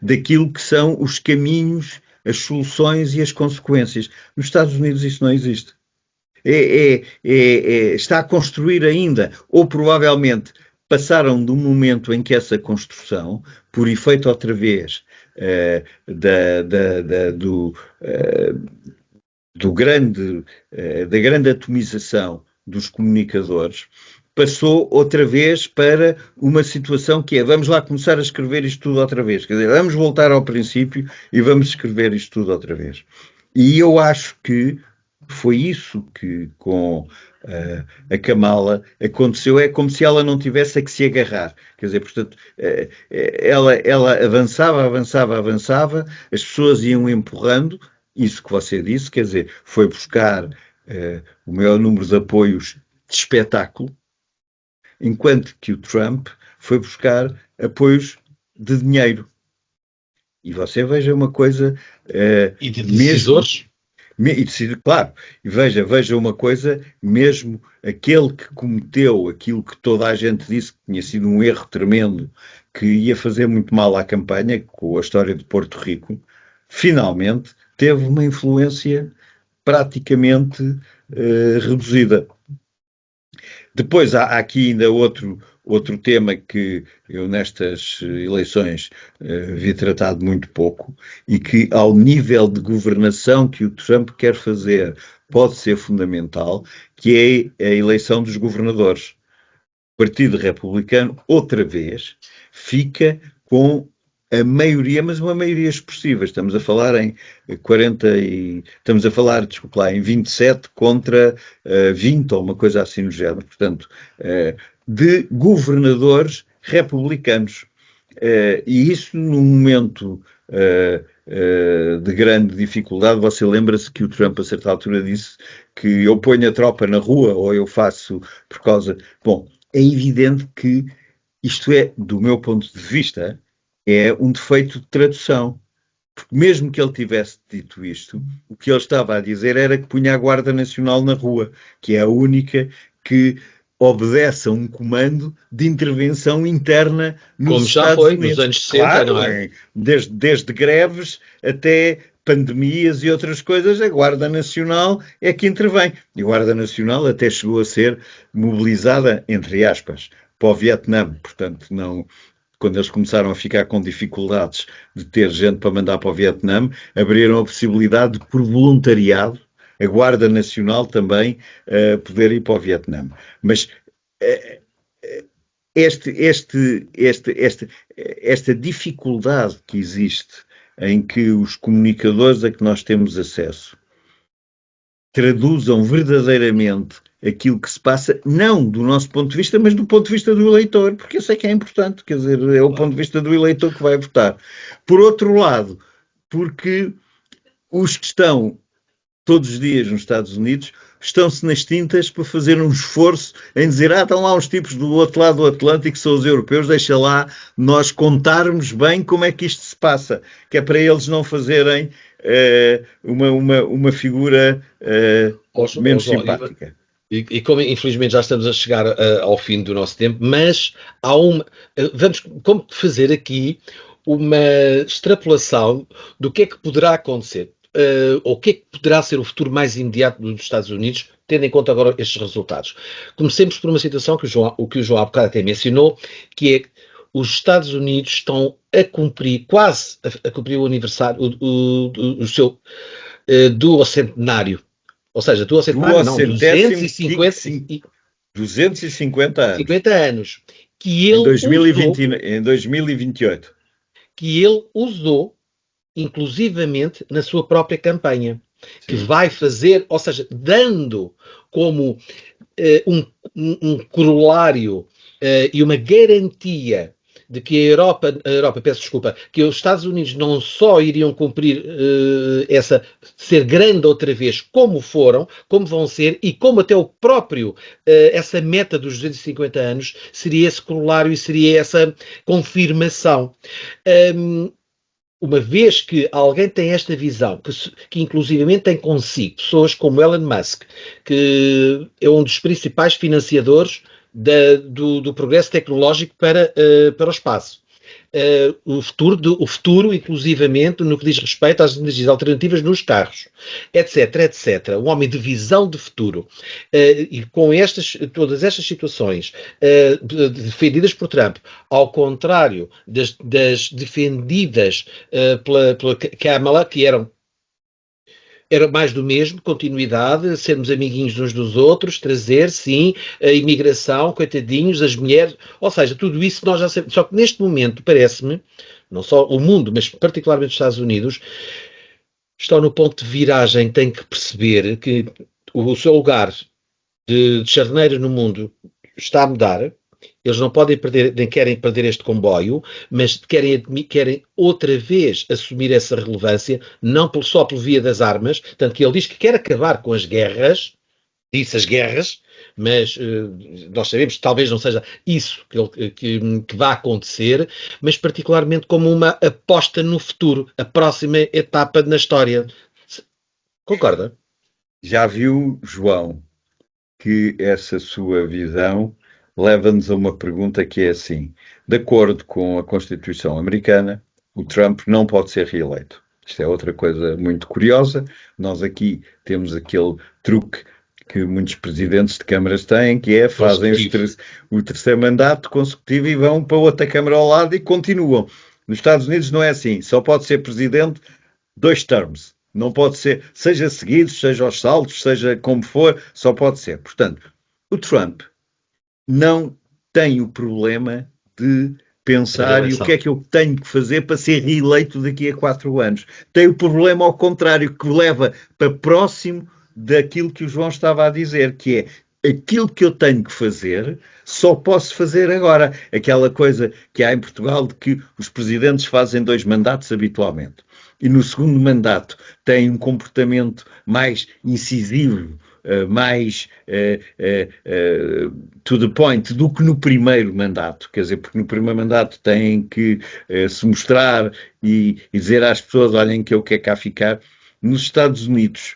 daquilo que são os caminhos as soluções e as consequências. Nos Estados Unidos isso não existe. Está a construir ainda, ou provavelmente passaram de um momento em que essa construção, por efeito outra vez da grande atomização dos comunicadores, passou outra vez para uma situação que é, vamos lá começar a escrever isto tudo outra vez. Quer dizer, vamos voltar ao princípio e vamos escrever isto tudo outra vez. E eu acho que foi isso que com a Kamala aconteceu, é como se ela não tivesse a que se agarrar. Quer dizer, portanto, ela avançava, as pessoas iam empurrando, isso que você disse, quer dizer, foi buscar o maior número de apoios de espetáculo, enquanto que o Trump foi buscar apoios de dinheiro. E você veja uma coisa... e de decisores? Claro, e veja uma coisa, mesmo aquele que cometeu aquilo que toda a gente disse que tinha sido um erro tremendo, que ia fazer muito mal à campanha, com a história de Porto Rico, finalmente teve uma influência praticamente reduzida. Depois há aqui ainda outro tema que eu nestas eleições vi tratado muito pouco e que ao nível de governação que o Trump quer fazer pode ser fundamental, que é a eleição dos governadores. O Partido Republicano, outra vez, fica com a maioria, mas uma maioria expressiva. Estamos a falar em 27 contra 20 ou uma coisa assim no género. Portanto, de governadores republicanos. E isso num momento de grande dificuldade. Você lembra-se que o Trump a certa altura disse que eu ponho a tropa na rua ou eu faço por causa... Bom, é evidente que isto é, do meu ponto de vista, é um defeito de tradução. Porque mesmo que ele tivesse dito isto, o que ele estava a dizer era que punha a Guarda Nacional na rua, que é a única que obedece a um comando de intervenção interna nos Estados Unidos. Nos anos 60, claro, não é? Desde greves até pandemias e outras coisas, a Guarda Nacional é que intervém. E a Guarda Nacional até chegou a ser mobilizada, entre aspas, para o Vietnã. Portanto, não... Quando eles começaram a ficar com dificuldades de ter gente para mandar para o Vietnã, abriram a possibilidade de, por voluntariado, a Guarda Nacional também poder ir para o Vietnã. Mas esta dificuldade que existe em que os comunicadores a que nós temos acesso traduzam verdadeiramente aquilo que se passa, não do nosso ponto de vista, mas do ponto de vista do eleitor, porque eu sei que é importante, quer dizer, é o ponto de vista do eleitor que vai votar. Por outro lado, porque os que estão todos os dias nos Estados Unidos estão-se nas tintas para fazer um esforço em dizer, estão lá uns tipos do outro lado do Atlântico, são os europeus, deixa lá nós contarmos bem como é que isto se passa, que é para eles não fazerem uma figura menos simpática. E como infelizmente já estamos a chegar ao fim do nosso tempo, mas vamos como fazer aqui uma extrapolação do que é que poderá acontecer, ou o que é que poderá ser o futuro mais imediato dos Estados Unidos, tendo em conta agora estes resultados. Comecemos por uma situação que o João há bocado até mencionou, que é que os Estados Unidos estão a cumprir, quase a cumprir o aniversário, o seu duocentenário. Ou seja, 250 anos. 50 anos. Que ele em 2028. Que ele usou, inclusivamente, na sua própria campanha. Sim. Que vai fazer, ou seja, dando como um corolário e uma garantia de que que os Estados Unidos não só iriam cumprir ser grande outra vez, como vão ser, e como até o próprio, essa meta dos 250 anos, seria esse corolário e seria essa confirmação. Uma vez que alguém tem esta visão, que inclusivamente tem consigo pessoas como Elon Musk, que é um dos principais financiadores do progresso tecnológico para o espaço. o futuro, inclusivamente, no que diz respeito às energias alternativas nos carros, etc, etc. Um homem de visão de futuro. E com todas estas situações defendidas por Trump, ao contrário das defendidas pela Kamala, que era mais do mesmo, continuidade, sermos amiguinhos uns dos outros, trazer, sim, a imigração, coitadinhos, as mulheres, ou seja, tudo isso nós já sabemos. Só que neste momento, parece-me, não só o mundo, mas particularmente os Estados Unidos, estão no ponto de viragem, têm que perceber que o seu lugar de charneiro no mundo está a mudar. Eles não podem perder, nem querem perder este comboio, mas querem outra vez assumir essa relevância, não só pela via das armas, tanto que ele diz que quer acabar com as guerras, disse as guerras, mas nós sabemos que talvez não seja isso que vai acontecer, mas particularmente como uma aposta no futuro, a próxima etapa na história. Concorda? Já viu, João, que essa sua visão leva-nos a uma pergunta que é assim: de acordo com a Constituição americana, o Trump não pode ser reeleito. Isto é outra coisa muito curiosa. Nós aqui temos aquele truque que muitos presidentes de câmaras têm, que é fazem o terceiro mandato consecutivo e vão para outra câmara ao lado e continuam. Nos Estados Unidos não é assim. Só pode ser presidente 2 terms. Não pode ser, seja seguidos, seja aos saltos, seja como for, só pode ser. Portanto, o Trump não tem o problema de pensar e o que é que eu tenho que fazer para ser reeleito daqui a 4 anos. Tem o problema ao contrário, que leva para próximo daquilo que o João estava a dizer, que é aquilo que eu tenho que fazer, só posso fazer agora. Aquela coisa que há em Portugal de que os presidentes fazem 2 mandatos habitualmente. E no segundo mandato têm um comportamento mais incisivo, mais to the point do que no primeiro mandato. Quer dizer, porque no primeiro mandato têm que se mostrar e dizer às pessoas, olhem que eu quero cá ficar. Nos Estados Unidos,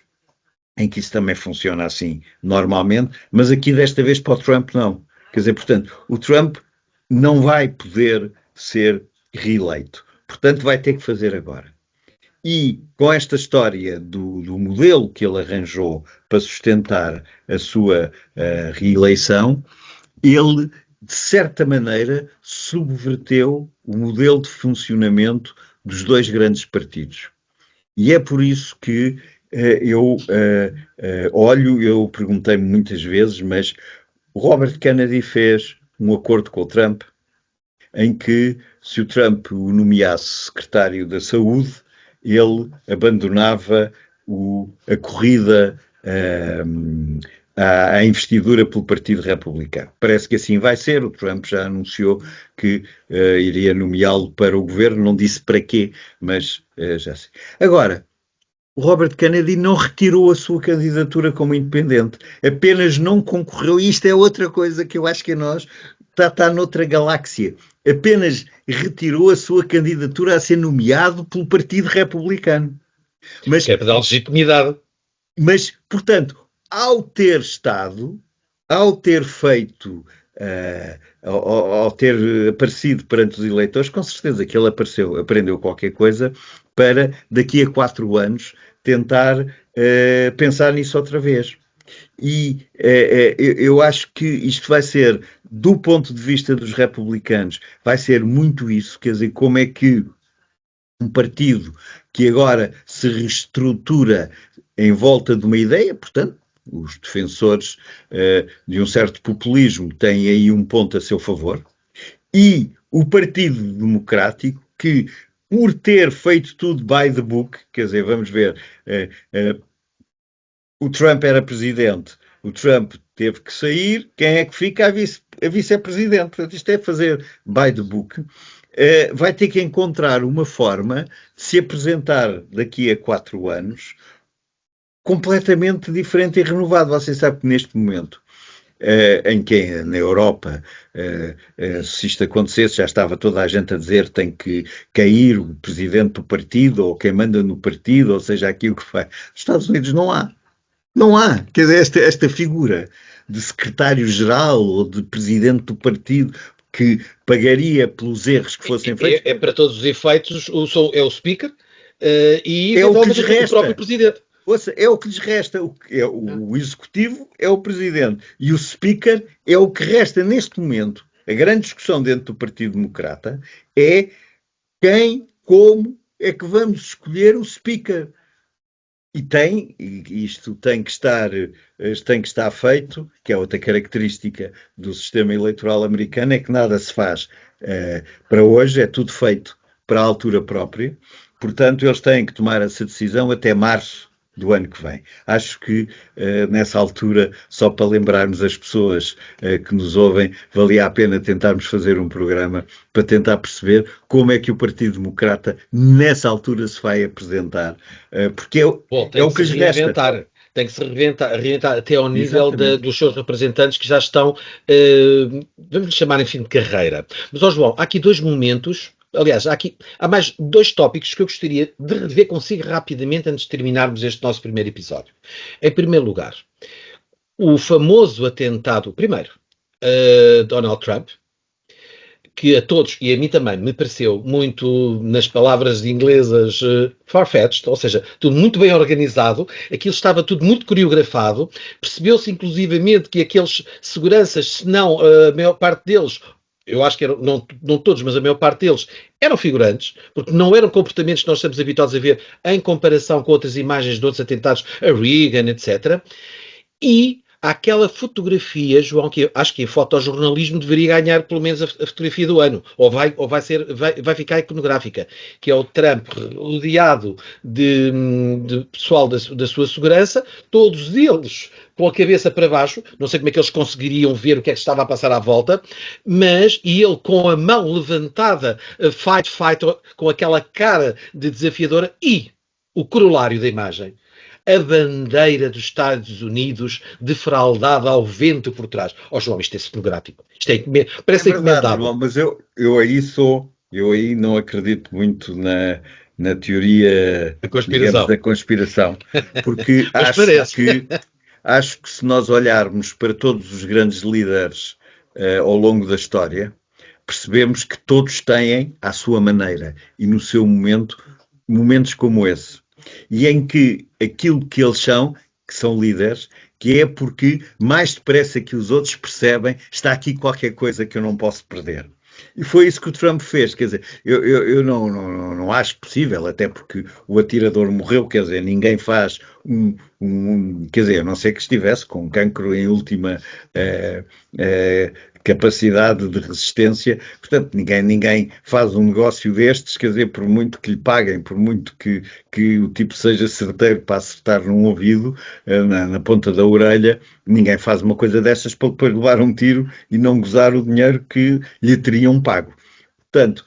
em que isso também funciona assim normalmente, mas aqui desta vez para o Trump não. Quer dizer, portanto, o Trump não vai poder ser reeleito. Portanto, vai ter que fazer agora. E com esta história do modelo que ele arranjou para sustentar a sua reeleição, ele, de certa maneira, subverteu o modelo de funcionamento dos 2 grandes partidos. E é por isso que eu perguntei-me muitas vezes, mas o Robert Kennedy fez um acordo com o Trump, em que, se o Trump o nomeasse secretário da Saúde, ele abandonava a corrida à investidura pelo Partido Republicano. Parece que assim vai ser. O Trump já anunciou que iria nomeá-lo para o governo, não disse para quê, mas já sei. Agora, o Robert Kennedy não retirou a sua candidatura como independente, apenas não concorreu, e isto é outra coisa que eu acho que a nós está noutra galáxia, apenas retirou a sua candidatura a ser nomeado pelo Partido Republicano. Mas, que é para dar legitimidade. Mas, portanto, ao ter estado, ao ter feito, ao ter aparecido perante os eleitores, com certeza que ele aprendeu qualquer coisa para, daqui a 4 anos, tentar pensar nisso outra vez. E eu acho que isto vai ser, do ponto de vista dos republicanos, vai ser muito isso, quer dizer, como é que um partido que agora se reestrutura em volta de uma ideia, portanto, os defensores de um certo populismo têm aí um ponto a seu favor, e o Partido Democrático, que por ter feito tudo by the book, quer dizer, vamos ver, o Trump era presidente, o Trump teve que sair, quem é que fica? A vice-presidente. Portanto, isto é fazer by the book. Vai ter que encontrar uma forma de se apresentar daqui a 4 anos completamente diferente e renovado. Você sabe que neste momento, em que na Europa, se isto acontecesse, já estava toda a gente a dizer tem que cair o presidente do partido ou quem manda no partido, ou seja, aquilo que faz. Nos Estados Unidos não há. Não há. Quer dizer, esta figura de secretário-geral ou de presidente do partido, que pagaria pelos erros que fossem feitos. É para todos os efeitos, é o Speaker e é o que lhes o resta. próprio Presidente. Ouça, é o que lhes resta. O Executivo é o Presidente e o Speaker é o que resta neste momento. A grande discussão dentro do Partido Democrata é como é que vamos escolher o Speaker. E isto tem que estar feito, que é outra característica do sistema eleitoral americano, é que nada se faz para hoje, é tudo feito para a altura própria. Portanto, eles têm que tomar essa decisão até março do ano que vem. Acho que nessa altura, só para lembrarmos as pessoas que nos ouvem, valia a pena tentarmos fazer um programa para tentar perceber como é que o Partido Democrata nessa altura se vai apresentar, porque é o que lhes resta. Tem que se reinventar até ao nível dos seus representantes que já estão, vamos chamar, enfim, de carreira. Mas, João, há aqui dois momentos. Aliás, há mais dois tópicos que eu gostaria de rever consigo rapidamente antes de terminarmos este nosso primeiro episódio. Em primeiro lugar, o famoso atentado, primeiro, Donald Trump, que a todos, e a mim também, me pareceu muito, nas palavras inglesas, far-fetched, ou seja, tudo muito bem organizado, aquilo estava tudo muito coreografado, percebeu-se inclusivamente que aqueles seguranças, se não a maior parte deles, eu acho que eram, não todos, mas a maior parte deles, eram figurantes, porque não eram comportamentos que nós estamos habituados a ver em comparação com outras imagens de outros atentados, a Reagan, etc. E aquela fotografia, João, que eu acho que em fotojornalismo deveria ganhar pelo menos a fotografia do ano, ou vai ficar iconográfica, que é o Trump rodeado de pessoal da sua segurança, todos eles com a cabeça para baixo, não sei como é que eles conseguiriam ver o que é que estava a passar à volta, e ele com a mão levantada, fight, com aquela cara de desafiadora, e o corolário da imagem, a bandeira dos Estados Unidos defraudada ao vento por trás. João, isto é cenográfico. Isto parece encomendável. Mas eu aí não acredito muito na teoria da conspiração, porque acho que se nós olharmos para todos os grandes líderes ao longo da história, percebemos que todos têm, à sua maneira e no seu momento, momentos como esse. E em que aquilo que eles são, que são líderes, que é porque mais depressa que os outros percebem, está aqui qualquer coisa que eu não posso perder. E foi isso que o Trump fez, quer dizer, eu não acho possível, até porque o atirador morreu, quer dizer, ninguém faz quer dizer, a não ser que estivesse com cancro em última capacidade de resistência, portanto, ninguém faz um negócio destes, quer dizer, por muito que lhe paguem, por muito que o tipo seja certeiro para acertar num ouvido, na ponta da orelha, ninguém faz uma coisa dessas para depois levar um tiro e não gozar o dinheiro que lhe teriam pago. Portanto,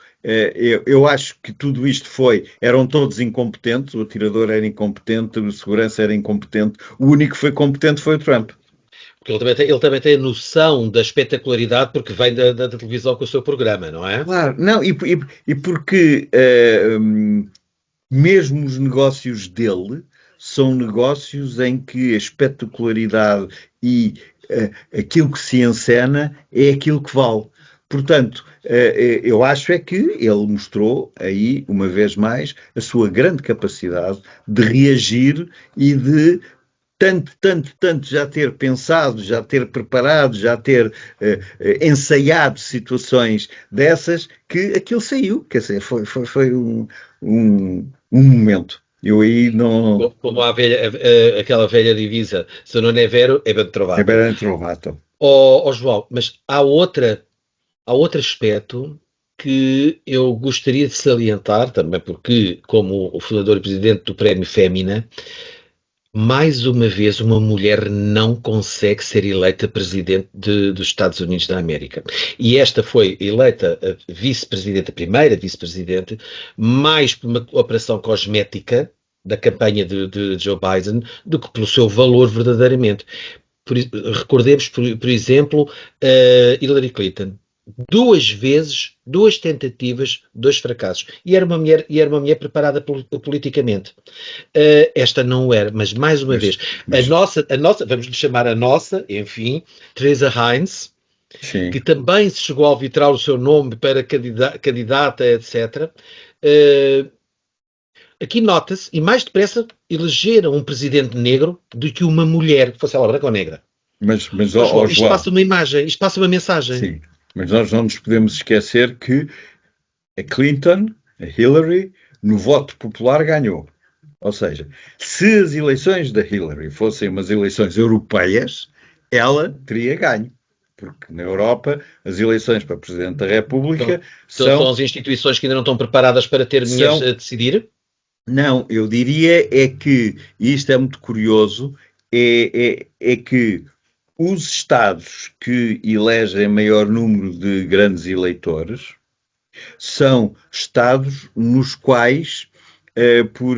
eu acho que tudo isto eram todos incompetentes, o atirador era incompetente, o segurança era incompetente, o único que foi competente foi o Trump. Porque ele também tem a noção da espetacularidade porque vem da televisão com o seu programa, não é? Claro, não, e porque mesmo os negócios dele são negócios em que a espetacularidade e aquilo que se encena é aquilo que vale. Portanto, eu acho é que ele mostrou aí, uma vez mais, a sua grande capacidade de reagir e de tanto já ter pensado, já ter preparado, já ter ensaiado situações dessas, que aquilo saiu. Quer dizer, foi um momento. Eu aí não... Como aquela velha divisa, se não é vero, é ben trovato. É ben trovato. João, mas há outro aspecto que eu gostaria de salientar, também porque, como o fundador e presidente do Prémio Fémina, mais uma vez uma mulher não consegue ser eleita presidente dos Estados Unidos da América. E esta foi eleita a primeira vice-presidente, mais por uma operação cosmética da campanha de Joe Biden do que pelo seu valor verdadeiramente. Recordemos, por exemplo, Hillary Clinton. 2 vezes, 2 tentativas, 2 fracassos. E era uma mulher preparada politicamente. Esta não era, mas mais uma vez, a nossa, vamos lhe chamar a nossa, enfim, Teresa Heinz, Sim. que também se chegou a arbitrar o seu nome para candidata, etc. Aqui nota-se, e mais depressa, elegeram um presidente negro do que uma mulher, fosse ela branca ou negra. Mas Oh, João, isto João, passa uma imagem, isto passa uma mensagem. sim, mas nós não nos podemos esquecer que a Clinton, a Hillary, no voto popular ganhou. Ou seja, se as eleições da Hillary fossem umas eleições europeias, ela teria ganho. Porque na Europa as eleições para Presidente da República São são, as instituições que ainda não estão preparadas para ter mulheres são a decidir? não, eu diria é que, e isto é muito curioso, é que os Estados que elegem maior número de grandes eleitores são Estados nos quais, por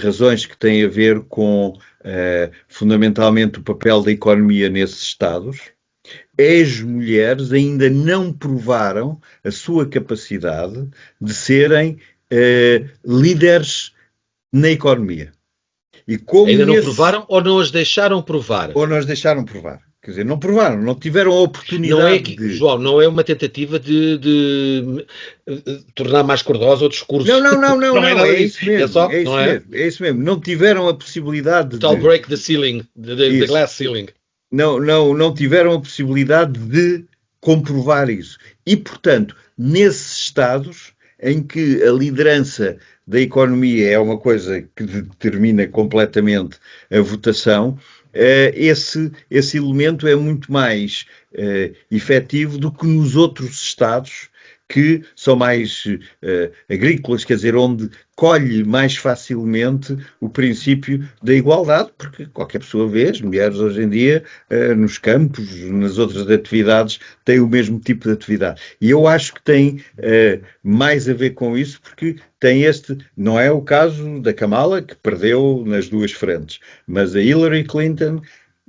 razões que têm a ver com fundamentalmente o papel da economia nesses Estados, as mulheres ainda não provaram a sua capacidade de serem líderes na economia. E como Ainda não esse, provaram ou não as deixaram provar? ou nós deixaram provar. Quer dizer, não provaram, não tiveram a Não é oportunidade que, de. João, não é uma tentativa de tornar mais cordosa o Não, discurso. não, não, não, Não é não, nada é disso. isso É mesmo, só, é não isso é? mesmo, é isso mesmo. Não tiveram a possibilidade Tal de. break the ceiling, the Isso. glass ceiling. Não tiveram a possibilidade de comprovar isso. E, portanto, nesses Estados em que a liderança da economia é uma coisa que determina completamente a votação, esse elemento é muito mais efetivo do que nos outros Estados que são mais agrícolas, quer dizer, onde colhe mais facilmente o princípio da igualdade, porque qualquer pessoa vê, as mulheres hoje em dia, nos campos, nas outras atividades, têm o mesmo tipo de atividade. E eu acho que tem mais a ver com isso, porque tem não é o caso da Kamala, que perdeu nas duas frentes, mas a Hillary Clinton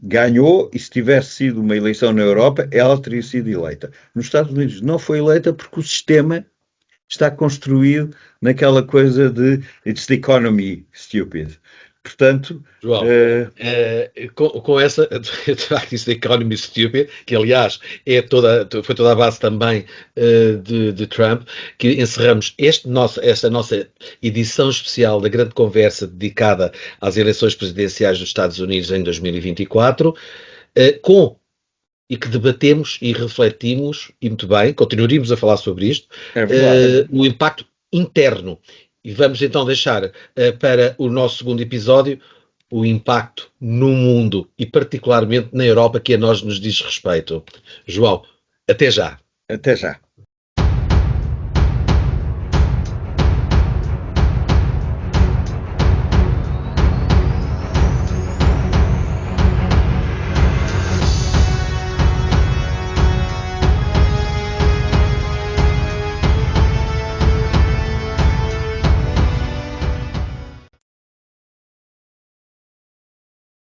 ganhou e se tivesse sido uma eleição na Europa, ela teria sido eleita. Nos Estados Unidos não foi eleita porque o sistema está construído naquela coisa de it's the economy, stupid. Portanto, João, com essa, de facto, isso da Economy Stupid, que aliás foi toda a base também de Trump, que encerramos esta nossa edição especial da grande conversa dedicada às eleições presidenciais dos Estados Unidos em 2024, e que debatemos e refletimos, e muito bem, continuaríamos a falar sobre isto, é verdade. o impacto interno. E vamos então deixar para o nosso segundo episódio o impacto no mundo e particularmente na Europa que a nós nos diz respeito. João, até já. Até já.